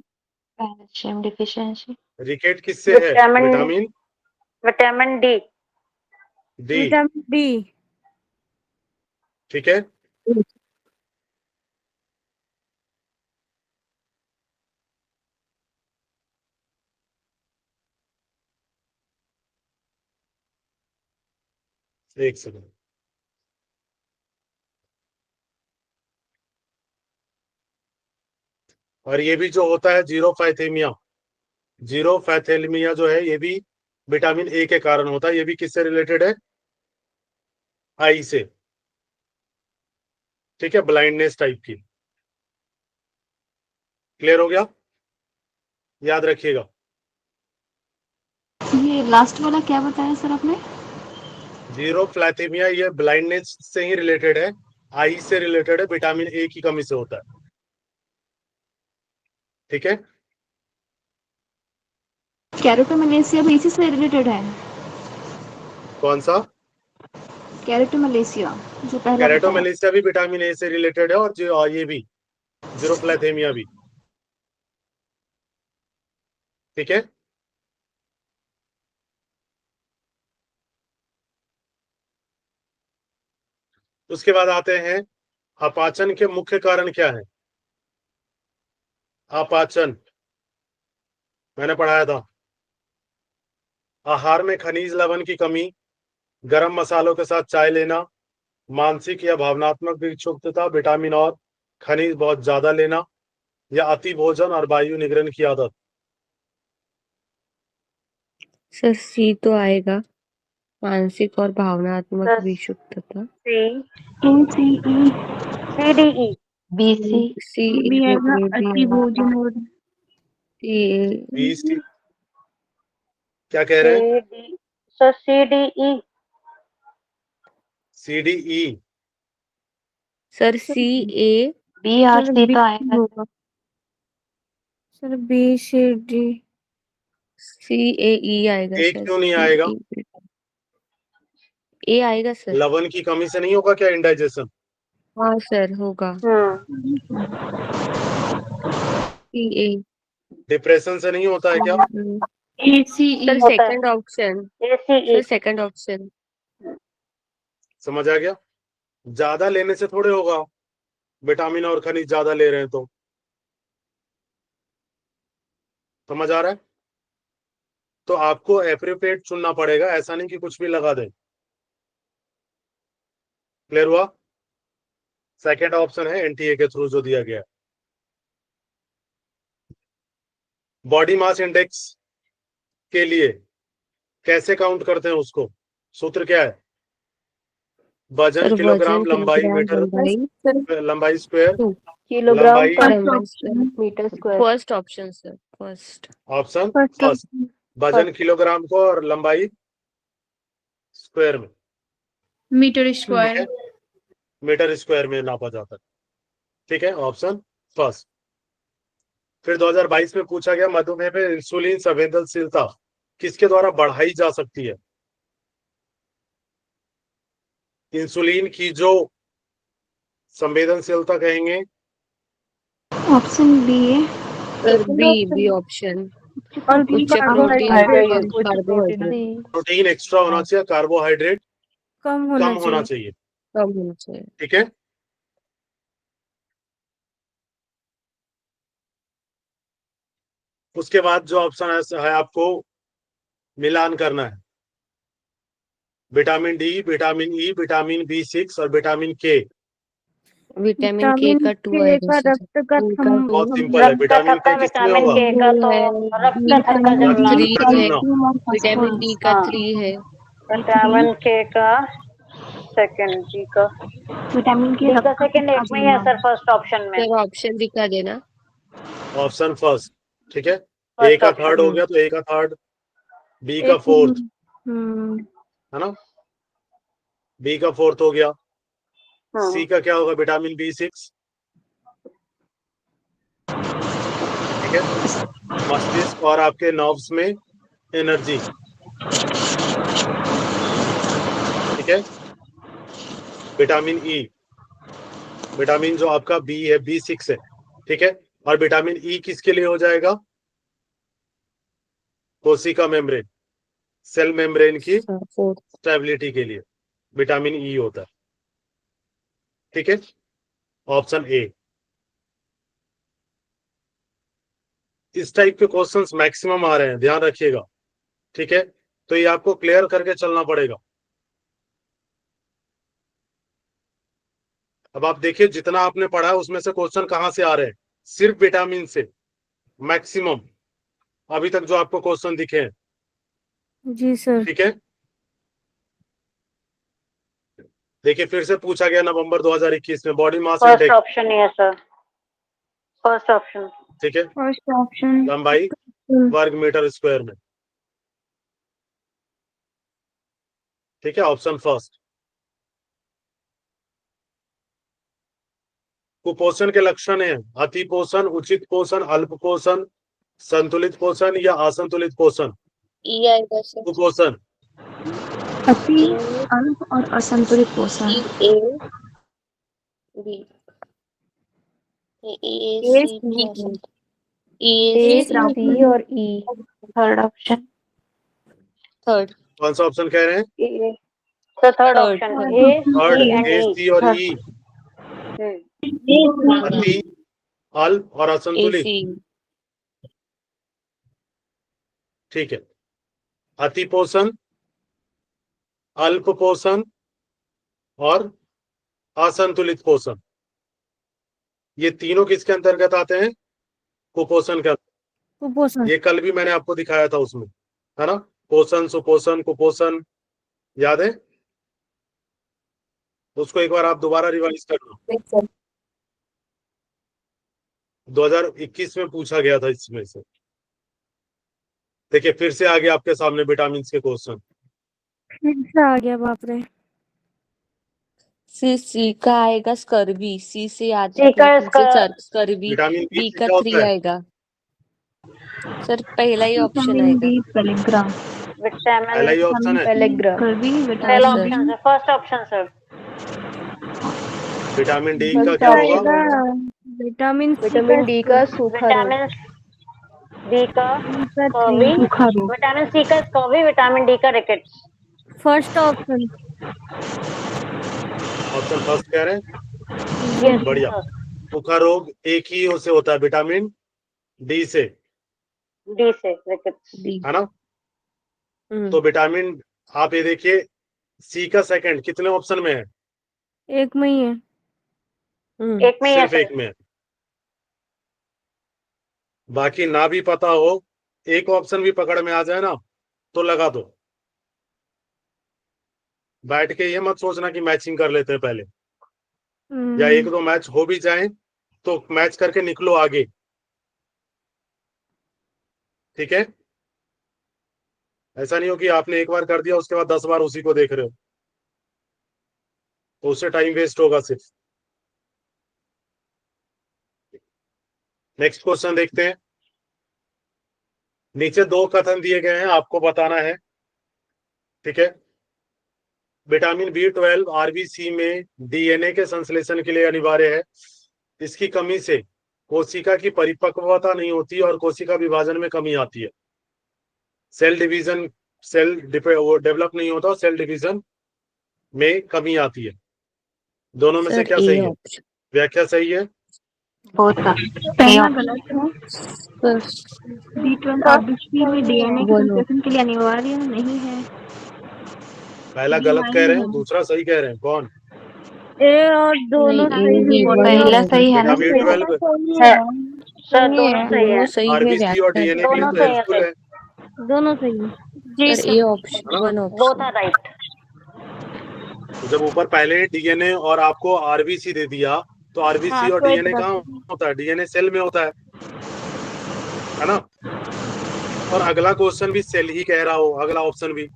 calcium deficiency. रिकेट किससे है? Vitamin vitamin D. D. Vitamin D. ठीक है, एक सेकंड। और ये भी जो होता है जीरोफाइथेमिया, जीरोफैथेलमिया जो है, ये भी विटामिन ए के कारण होता है। ये भी किससे रिलेटेड है? आई से। ठीक है, ब्लाइंडनेस टाइप की। क्लियर हो गया? याद रखिएगा। ये लास्ट वाला क्या बताया सर आपने? जीरोफ्लैथेमिया ये ब्लाइंडनेस से ही रिलेटेड है, आई से रिलेटेड है, विटामिन ए की कमी से होता है। ठीक है, कैरोटोमलेशिया भी इसी से रिलेटेड है। कौन सा? कैरोटोमलेशिया जो पहला बताया। कैरेटोमलेशिया भी विटामिन ए से रिलेटेड है, और जो ये भी जीरोफ्लैथेमिया भी। ठीक है, उसके बाद आते हैं अपाचन के मुख्य कारण क्या है। अपाचन मैंने पढ़ाया था, आहार में खनिज लवण की कमी, गरम मसालों के साथ चाय लेना, मानसिक या भावनात्मक विक्षुब्धता, विटामिन और खनिज बहुत ज्यादा लेना, या अति भोजन और वायु निगरण की आदत। सर सी तो आएगा, मानसिक और भावनात्मक सर विक्षुब्धता। CDE BC सी भी आएगा ये भी अति भोजन और बी सी क्या कह रहे हैं? Sir CDE CDE sir C A B और सर C बी तो आएगा। होगा sir B C D C A E आएगा ए सर। क्यों नहीं आएगा? ए आएगा सर। लवण की कमी से नहीं होगा क्या इंडाइजेशन? हाँ सर होगा। सी ए डिप्रेशन से नहीं होता है क्या? सर होता है। Second option, ACE sir second option. समझ आ गया? ज्यादा लेने से थोड़े होगा, विटामिन और खनिज ज्यादा ले रहे हैं तो। समझ आ रहा है? तो आपको एप्रोप्रिएट चुनना पड़ेगा, ऐसा नहीं कि कुछ भी लगा दे। क्लियर हुआ? सेकंड ऑप्शन है एनटीए के थ्रू जो दिया गया है। बॉडी मास इंडेक्स के लिए कैसे काउंट करते हैं उसको? सूत्र क्या है? वजन सर किलोग्राम वजन लंबाई किलोग्राम मीटर लंबाई स्क्वायर किलोग्राम लंबाई पर metre square. First option sir, first. Option first. वजन किलोग्राम को और लंबाई स्क्वायर में, मीटर ठीक है? मीटर स्क्वायर में नापा जाता है, ठीक है? Option first. फिर 2022 में पूछा गया मधुमेह में इंसुलिन संवेदनशीलता किसके द्वारा बढ़ाई जा सकती है? इंसुलिन की जो संवेदनशीलता कहेंगे। ऑप्शन बी है सर बी ऑप्शन। और उच्च प्रोटीन और कार्बोहाइड्रेट प्रोटीन एक्स्ट्रा होना चाहिए, कार्बोहाइड्रेट कम कम होना चाहिए, कम होना चाहिए। ठीक है? उसके बाद जो ऑप्शन है आपको मिलान करना है। Vitamin D, vitamin E, vitamin B6 और विटामिन के। विटामिन के का 2 आएगा सर। रक्त का बहुत सिंपल है। विटामिन के किसमें होगा? विटामिन के का तो रक्त का जमना। 3 का है, जमना। विटामिन डी का हाँ। 3 है। विटामिन के का सेकंड, डी का विटामिन के डी का सेकंड एक में ही है सर, फर्स्ट ऑप्शन में। सर ऑप्शन दिखा देना। ऑप्शन फर्स्ट, ठीक है? ए फर्स्ट का ऑप्शन। थर्ड हो गया तो ए का थर्ड, बी का फोर्थ, है ना? बी का फोर्थ हो गया। सी का क्या होगा? विटामिन B6, ठीक है? मस्तिष्क और आपके नर्व्स में एनर्जी, ठीक है? विटामिन ई, विटामिन जो आपका बी है B6 है, ठीक है? और विटामिन ई किसके लिए हो जाएगा? कोशिका मेम्ब्रेन, सेल मेम्ब्रेन की स्टेबिलिटी के लिए विटामिन ई होता है, ठीक है? Option A. इस टाइप के क्वेश्चंस मैक्सिमम आ रहे हैं, ध्यान रखिएगा, ठीक है? तो ये आपको क्लियर करके चलना पड़ेगा। अब आप देखिए जितना आपने पढ़ा है उसमें से क्वेश्चन कहां से आ रहे हैं? सिर्फ विटामिन से मैक्सिमम अभी तक जो आपको क्वेश्चन दिखे हैं, जी सर। ठीक है? देखिए फिर से पूछा गया नवंबर 2021 में body mass first index, option ही है सर, फर्स्ट ऑप्शन, ठीक है? फर्स्ट ऑप्शन लंबाई वर्ग मीटर स्क्वायर में, ठीक है? Option first. कुपोषण के लक्षण है अति पोषण, उचित पोषण, अल्प पोषण, संतुलित पोषण या असंतुलित पोषण। ई आएगा सर। कुपोषण अति अल्प और असंतुलित पोषण। ए बी ए सी और ई। Third option. थर्ड। कौन सा ऑप्शन कह रहे हैं? So third Third, option, third. A, third C and A, E. सी और ई, अति, अल्प और असंतुलित। AC. ठीक है, अति पोषण, अल्प पोषण और असंतुलित पोषण, ये तीनों किसके अंतर्गत आते हैं? कुपोषण के अंतर्गत। कुपोषण। ये कल भी मैंने आपको दिखाया था उसमें, है ना? पोषण, सुपोषण, कुपोषण, याद है? उसको एक बार आप दोबारा रिवाइज करना। 2021 में पूछा गया था इसमें से। देखिए फिर से आ गया आपके सामने विटामिन के क्वेश्चन। फिर से आ गया, बाप रे। सी का आएगा स्कर्वी, सी से आते C का स्कर्वी, विटामिन बी बी से का क्या 3 होता है? आएगा। सर पहला ही ऑप्शन विटामिन आएगा। डी पेलिग्रा पहला ही ऑप्शन है। पेलेग्रा। स्कर्वी हाँ पहला सर। ऑप्शन है, first option sir. Vitamin D का फर्स्ट क्या ऑप्शन होगा? आएगा होगा विटामिन विटामिन डी का सूखा रोग। विटामिन बी का स्कर्वी, सूखा रोग विटामिन सी का स्कर्वी, विटामिन डी का rickets. First option. Option first कह रहे हैं? यस। बढ़िया। सूखा रोग एक ही से होता है, विटामिन डी से, डी से रिकेट्स, डी। है ना? तो विटामिन, आप ये देखिए सी का सेकंड कितने ऑप्शन में है? एक में ही है। एक में ही है सिर्फ सर। एक में है। बाकी ना भी पता हो, एक ऑप्शन भी पकड़ में आ जाए ना तो लगा दो। बैठ के ये मत सोचना कि मैचिंग कर लेते हैं पहले, या एक दो मैच हो भी जाए तो मैच करके निकलो आगे। ठीक है, ऐसा नहीं हो कि आपने एक बार कर दिया उसके बाद 10 बार उसी को देख रहे हो, तो उससे टाइम वेस्ट होगा सिर्फ। नेक्स्ट क्वेश्चन देखते हैं। नीचे दो कथन दिए गए हैं, आपको बताना है। ठीक है, विटामिन B12 आरबीसी में डीएनए के संश्लेषण के लिए अनिवार्य है। इसकी कमी से कोशिका की परिपक्वता नहीं होती और कोशिका विभाजन में कमी आती है। सेल डेवलप नहीं होता और सेल डिवीजन में कमी आती है। दोनों में से सर क्या ए सही है? ऑप्शन। व्याख्या सही है? पहला गलत है। B12 आरबीसी में डीएनए के संश्लेषण के लिए अनिवार्य नहीं है। पहला गलत कह रहे हैं, दूसरा सही कह रहे हैं। कौन? ए और दोनों सही है। पहला सही है ना? विटामिन B12 सर दोनों सही है। दोनों सही है, आरबीसी और व्याख्या डीएनए के लिए दोनों तो सही है हेल्पफुल है। दोनों सही है। Sir A option, one both option. Are right. तो जब ऊपर पहले डीएनए और आपको आरबीसी दे दिया, तो आरबीसी और डीएनए कहाँ होता है? डीएनए सेल में होता है ना? और अगला क्वेश्चन भी सेल ही कह रहा हो, अगला ऑप्शन भी,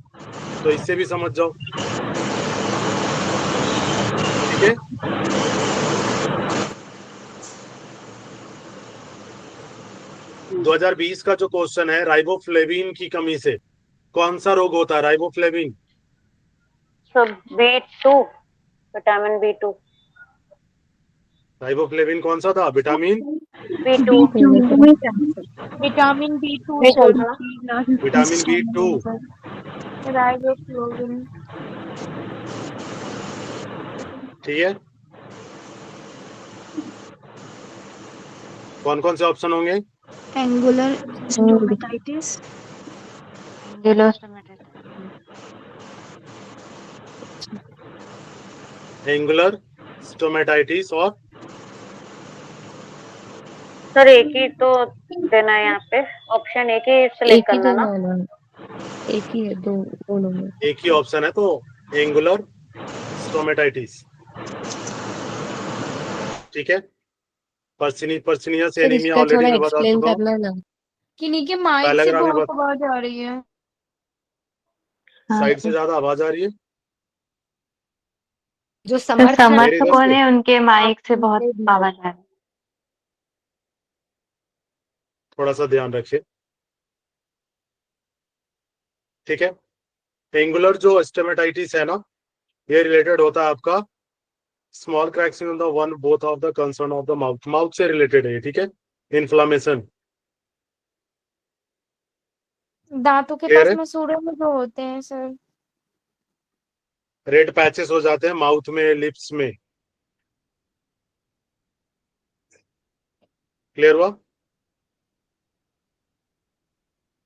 तो इससे भी समझ जाओ। ठीक है, हम्म। 2020 का जो क्वेश्चन है, राइबोफ्लेविन की कमी से कौन सा रोग होता है? राइबोफ्लेविन, सो B2, विटामिन B2। राइबोफ्लेविन कौन सा था? Vitamin B2। Vitamin B2 vitamin B2। Riboflavin. ठीक है, कौन कौन से ऑप्शन होंगे? एंगुलर स्टोमेटाइटिस, एंगुलर स्टोमेटाइटिस और सर एक ही तो देना है यहाँ पे, ऑप्शन एक ही सिलेक्ट एक ही करना देना ना। है ना, एक ही है, दोनों में एक ही ऑप्शन है, तो एंगुलर स्टोमेटाइटिस। ठीक है, पर्सिनिया से सर एनीमिया इसका ऑलरेडी थोड़ा मैं बता एक्सप्लेन चुका हूँ। करना ना। किन्हीं के माइक से पैराग्राफ में बहुत आवाज आ रही है। साइड से ज्यादा आवाज आ रही है। जो मेरे इधर समर्थकों से ने उनके माइक से बहुत आवाज आ रही है। थोड़ा सा ध्यान रखिए। ठीक है, एंगुलर जो स्टोमेटाइटिस है ना, ये रिलेटेड होता है आपका small cracks in the one both of the concern of the mouth, mouth से रिलेटेड है। ठीक है, इन्फ्लामेशन। दांतों के क्लियर पास है? मसूड़ों में जो होते हैं सर। रेड पैचेस हो जाते हैं माउथ में, लिप्स में। क्लियर हुआ?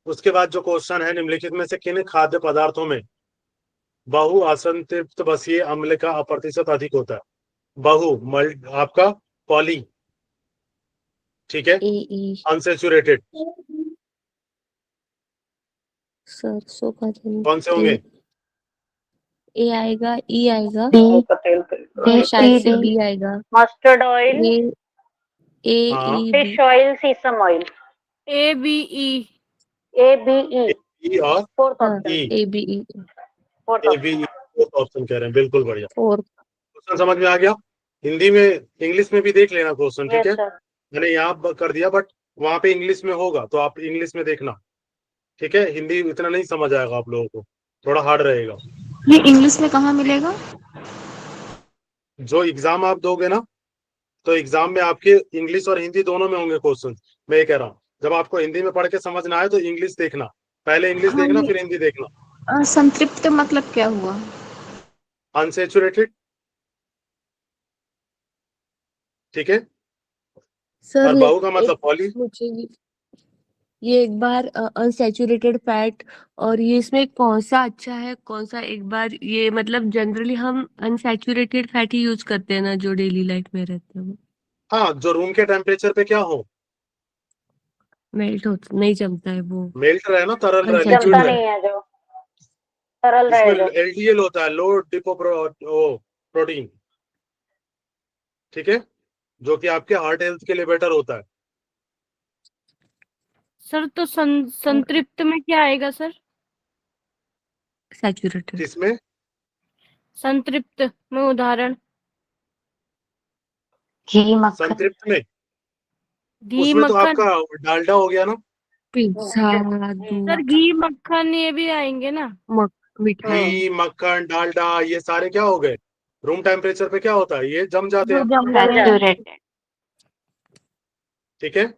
उसके बाद जो क्वेश्चन है, निम्नलिखित में से किन खाद्य पदार्थों में बहु असंतृप्त बसीय अम्ल का प्रतिशत अधिक होता है? बहु आपका पॉली, ठीक है, ए अनसेचुरेटेड, सरसों का तेल, कौन से होंगे? ए आएगा, ई आएगा, डी, और शायद से डी, बी आएगा। मस्टर्ड ऑयल, ए हाँ। E fish oil, sesame oil, ABE। ABE, E और फोर्थ हाँ, option, E, A B E, fourth A B option कह रहे हैं, बिल्कुल बढ़िया। फोर। क्वेश्चन समझ में आ गया? हिंदी में, इंग्लिश में भी देख लेना क्वेश्चन, ठीक है? Yes sir. मैंने यहाँ कर दिया, बट वहां पे इंग्लिश में होगा तो आप इंग्लिश में देखना, ठीक है? हिंदी इतना नहीं समझ आएगा आप लोगों को, थोड़ा हार्ड रहेगा। ये इंग्लिश में कहाँ मिलेगा? जो एग्जाम आप दोगे ना, तो एग्जाम में आपके इंग्लिश और हिंदी दोनों में होंगे क्वेश्चन। मैं ये कह रहा हूँ, जब आपको हिंदी में पढ़ के समझ ना आए तो इंग्लिश देखना, पहले इंग्लिश हाँ, देखना ये फिर हिंदी देखना। संतृप्त मतलब क्या हुआ? अनसेचुरेटेड, ठीक है? सर और बहु का मतलब पॉली। मुझे ये एक बार अनसैचुरेटेड फैट, और ये इसमें कौन सा अच्छा है, कौन सा, एक बार ये मतलब जनरली हम अनसैचुरेटेड फैट ही यूज करते हैं ना, जो डेली लाइफ में रहते हैं, वो हाँ, जो रूम के टेम्परेचर पे क्या हो, मेल्ट हो नहीं जमता है वो, मेल्ट रहे ना, तरल रहे, Unsaturated। लिक्विड जमता रहे। नहीं है जो, तरल इसमें रहे जो। एलडीएल होता है, लो डिपो प्रोटीन, ठीक है, जो कि आपके हार्ट हेल्थ के लिए बेटर होता है। सर तो संतृप्त में क्या आएगा सर? सैचुरेटेड। किसमें? संतृप्त में उदाहरण। घी मक्खन। संतृप्त में, घी उसमें तो मक्खन। आपका डालडा हो गया ना। पिज्जा, सर दूध, घी मक्खन ये भी आएंगे ना? मिठाई, घी, मक्खन, डालडा, ये सारे क्या हो गए? रूम टेम्परेचर पे क्या होता है, ये जम जाते हैं, सैचुरेटेड। ठीक है?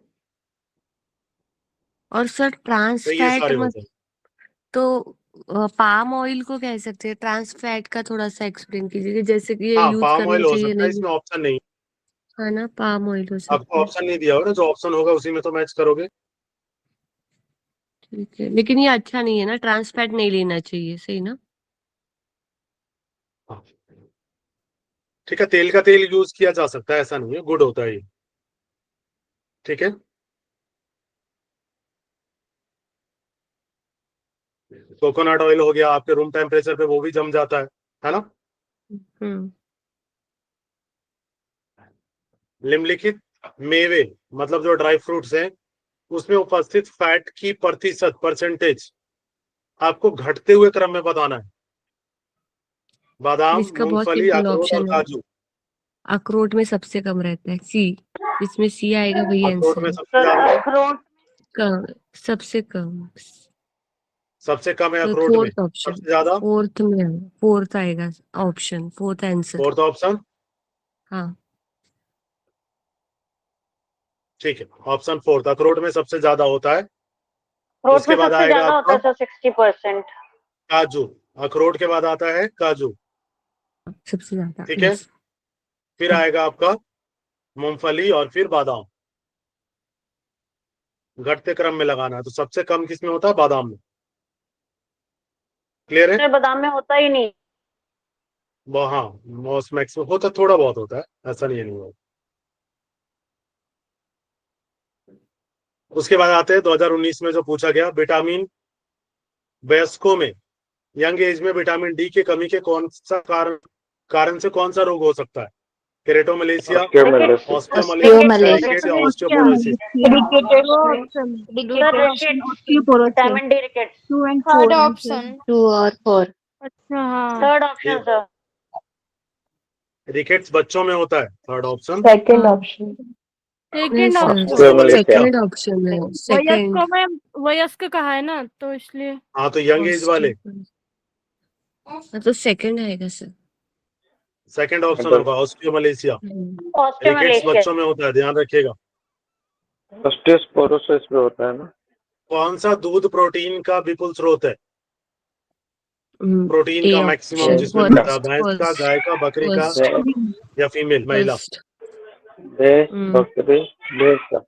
और सर ट्रांस तो ये फैट सारे होते हैं। तो पाम ऑयल को कह सकते हैं, ट्रांस फैट का थोड़ा सा एक्सप्लेन कीजिए, जैसे कि ये हाँ, यूज पाम करना ऑयल हो चाहिए सकता है, नहीं, इसमें ऑप्शन नहीं, है ना, पाम ऑयल हो सकता आपको है। ऑप्शन नहीं दिया होगा, जो ऑप्शन होगा उसी में तो मैच करोगे। ठीक है, लेकिन ये अच्छा नहीं है ना, ट्रांस फैट नहीं लेना चाहिए, सही ना? हाँ, ठीक है, तेल का तेल यूज किया जा सकता है, ऐसा नहीं है, गुड होता है ये, ठीक है? कोकोनट ऑयल हो गया, आपके रूम टेम्परेचर पे वो भी जम जाता है ना? हम्म। निम्नलिखित मेवे, मतलब जो ड्राई फ्रूट्स हैं, उसमें उपस्थित फैट की प्रतिशत, परसेंटेज आपको घटते हुए क्रम में बताना है। बादाम, इसका बहुत मूंगफली, सिंपल अखरोट और ऑप्शन है, काजू। अखरोट में सबसे कम रहता है, सी, जिसमें सी आएगा वही अखरोट आंसर में है। सबसे ज्यादा है, अखरोट, कम, सबसे कम, सबसे कम है तो अखरोट में, फोर्थ ऑप्शन, सबसे ज्यादा फोर्थ में, फोर्थ आएगा option, fourth answer. Fourth option, हाँ, ठीक है, ऑप्शन फोर्थ, अखरोट में सबसे ज्यादा होता है। अखरोट उसके में बाद सबसे आएगा ज्यादा होता आपका है सर, 60%। काजू, अखरोट के बाद आता है काजू, सबसे ज्यादा, ठीक है? यस। फिर आएगा आपका मूंगफली और फिर बादाम, घटते क्रम में लगाना है, तो सबसे कम किसमें होता है? बादाम में। क्लियर है? बादाम में होता ही नहीं। वो हाँ, मोस्ट मैक्सिमम होता, थोड़ा बहुत होता है, ऐसा नहीं है, नहीं होता। उसके बाद आते हैं 2019 में जो पूछा गया, विटामिन, वयस्कों में, यंग एज में विटामिन डी की कमी के कौन सा कारण से कौन सा रोग हो सकता है? Keratomalacia, osteomalacia, osteoporosis. Vitamin D rickets. Third option. 2 और 4। अच्छा हाँ। Third option sir. रिकेट्स बच्चों में होता है, third option. Second option. Second second option है, सेकंड। वयस्कों में वयस्क कहा है ना, तो इसलिए। हाँ, तो यंग एज वाले, तो सेकंड आएगा सर। सेकंड ऑप्शन होगा ऑस्टियोमालेशिया। रिकेट्स ऑस्टियोमालेशिया। बच्चों में होता है, ध्यान रखिएगा। ऑस्टियोस्पोरोसिस में होता है ना? कौन सा दूध प्रोटीन का विपुल स्रोत है? प्रोटीन का मैक्सिमम जिसमें मिलता है, भैंस का, गाय का, बकरी का या फीमेल महिला? बकरी भैंस का।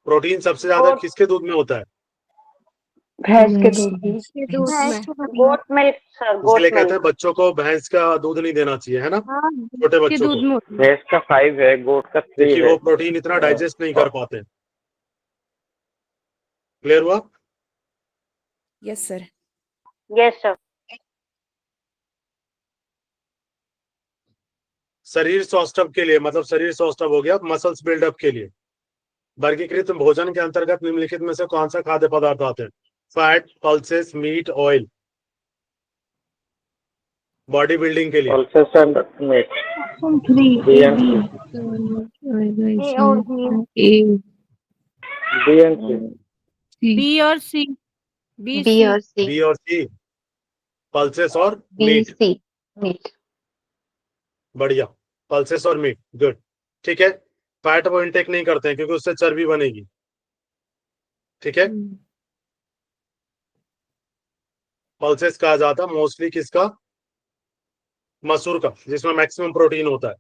प्रोटीन सबसे ज्यादा किसके दूध में होता है? भैंस के दूध की। गोट मिल्क सर, इसलिए गोट कहते हैं मिल्क। बच्चों को भैंस का दूध नहीं देना चाहिए, है ना, छोटे बच्चों को, भैंस का 5 है, गोट का 3 क्योंकि है। वो प्रोटीन इतना डाइजेस्ट नहीं कर पाते। क्लियर हुआ? Yes sir. Yes sir. शरीर सौष्ठव के लिए, मतलब शरीर सौष्ठव हो गया, मसल्स बिल्डअप के लिए वर्गीकृत भोजन के अंतर्गत निम्नलिखित में से कौन सा खाद्य पदार्थ आते हैं? Fat, pulses, meat, oil. Body building के लिए pulses and meat. B and C. B और सी। बी और सी। बी और सी, पल्सेस और बी मीट। C meat. बढ़िया, पल्सेस और मीट, गुड। ठीक है, फैट वो इंटेक नहीं करते हैं क्योंकि उससे चर्बी बनेगी। ठीक है, पल्सेस कहा जाता है मोस्टली किसका? मसूर का, जिसमें मैक्सिमम प्रोटीन होता है।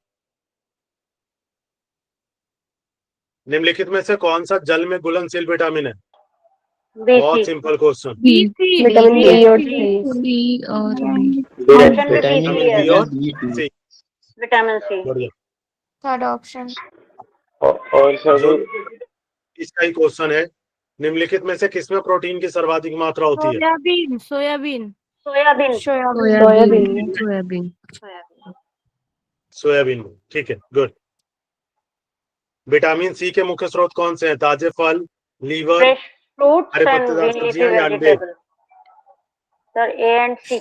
निम्नलिखित में से कौन सा जल में घुलनशील विटामिन है? बहुत सिंपल क्वेश्चन। विटामिन बी और सी। विटामिन बी और सी। Vitamin C. बढ़िया। Third option. और जो इसका ही क्वेश्चन है, निम्नलिखित में से किसमें प्रोटीन की सर्वाधिक मात्रा होती है? Soybean. Soybean. Soybean. Soybean. Soybean. Soybean में, ठीक है, गुड। विटामिन सी के मुख्य स्रोत कौन से हैं? ताजे फल, लीवर, फ्रेश फ्रूट्स हरे एंड पत्तेदार लीफी सब्जियां या अंडे? Vegetable. Sir A and C. A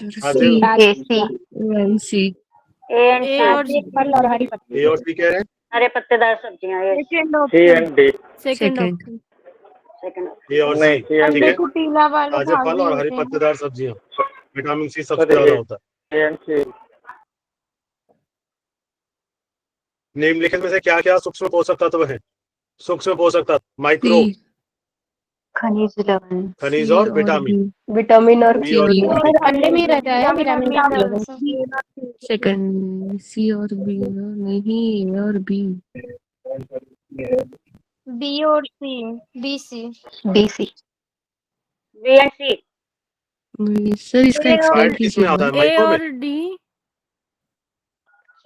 C. C. A and A और सी। फल और हरी पत्ती। ए और सी कह रहे हैं? हरे पत्तेदार सब्जियां। Yes. C and D. Second option. Second. A और सी, नहीं, सी एंड ठीक डी। है। कुटीला वाले ताजे भाग फल भी और हरी होते हैं। पत्तेदार सब्जियां, विटामिन सी सबसे सर, ज्यादा ए- होता है। ए एंड सी। निम्नलिखित में से क्या क्या सूक्ष्म पोषक तत्व हैं? सूक्ष्म पोषक तत्व, माइक्रो, खनिज लवण। खनिज और विटामिन। विटामिन और बी और और अंडे में रहता है विटामिन सेकंड सी और बी, नहीं ए और बी। बी और C. B C. B C. B and C. Sir इसका एक्सप्लेन फैट किसमें आता कीजिएगा। है? ए माइक्रो में? और डी।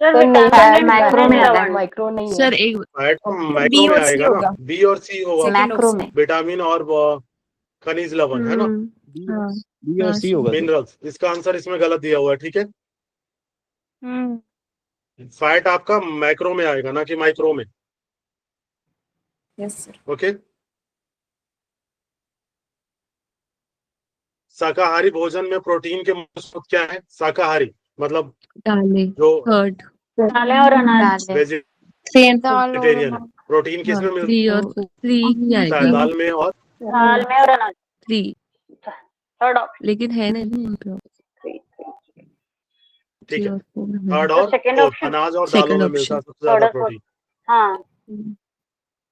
सर नहीं, विटामिन एंड मैक्रो में आता है। माइक्रो नहीं है। सर एक फैट तो माइक्रो में आएगा ना, बी और सी होगा, मैक्रो में। विटामिन और खनिज लवण, है ना, हाँ बी और सी होगा। मिनरल्स। इसका आंसर इसमें गलत दिया हुआ है, ठीक है। हम्म। फैट आपका मैक्रो में आएगा ना कि माइक्रो में। Yes sir. ओके। शाकाहारी भोजन में प्रोटीन के मुख्य स्रोत क्या है? शाकाहारी मतलब दालें, जो कर्ड, दालें और अनाज। दालें। वेजिटेरियन है। प्रोटीन किसमें मिलता 3 और 3 ही है? आएगा। दाल में और दाल में और अनाज। 3, थर्ड ऑप्शन। लेकिन है नहीं पे। ठीक है, 3 और 4 थर्ड तो और सेकंड फोर्थ, ऑप्शन। अनाज और दालों में मिलता है सबसे ज्यादा थर्ड और प्रोटीन। हाँ।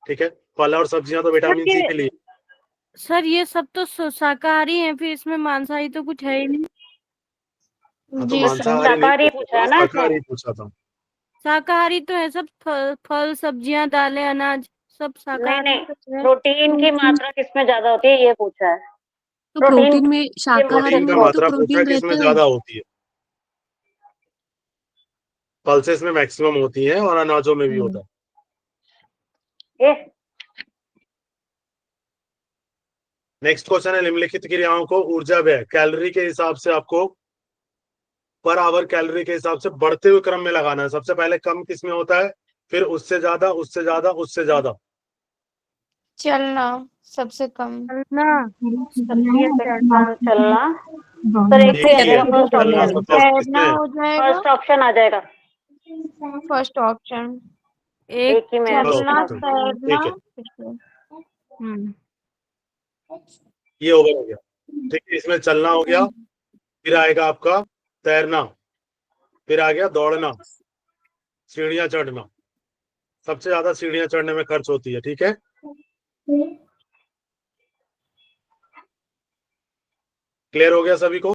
ठीक है, फल और सब्जियां तो विटामिन सी के लिए। सर ये सब तो शाकाहारी हैं, फिर इसमें मांसाहारी तो कुछ है ही नहीं। हाँ, तो जी मांसाहारी शाकाहारी नहीं पूछा है ना इसमें। शाकाहारी पूछा था। शाकाहारी तो है सब, फल सब्जियां दालें अनाज सब नहीं शाकाहारी नहीं, तो है। प्रोटीन की मात्रा किसमें ज्यादा होती है ये पूछा है। तो प्रोटीन में शाकाहारी प्रोटीन का में भी तो मात्रा पूछा प्रोटीन किसमें रहता है। ज्यादा होती है? पल्सेस में मैक्सिमम होती है और अनाजों में भी होता है। नेक्स्ट क्वेश्चन है, निम्नलिखित क्रियाओं को ऊर्जा व्यय कैलोरी के हिसाब से आपको पर आवर कैलोरी के हिसाब से बढ़ते हुए क्रम में लगाना है। सबसे पहले कम किस में होता है, फिर उससे ज्यादा, उससे ज्यादा, उससे ज्यादा। चलना सबसे कम। चलना। चलना। सर एक चलना सबसे तैरना हो जाएगा। फर्स्ट ऑप्शन आ जाएगा। First option. एक ही में चलना ठीक तैरना। है, हम्म। ये ओवर हो गया। ठीक है, इसमें चलना हो गया, फिर आएगा आपका तैरना, फिर आ गया दौड़ना, सीढ़ियां चढ़ना। सबसे ज्यादा सीढ़ियां चढ़ने में खर्च होती है। ठीक है, क्लियर हो गया सभी को?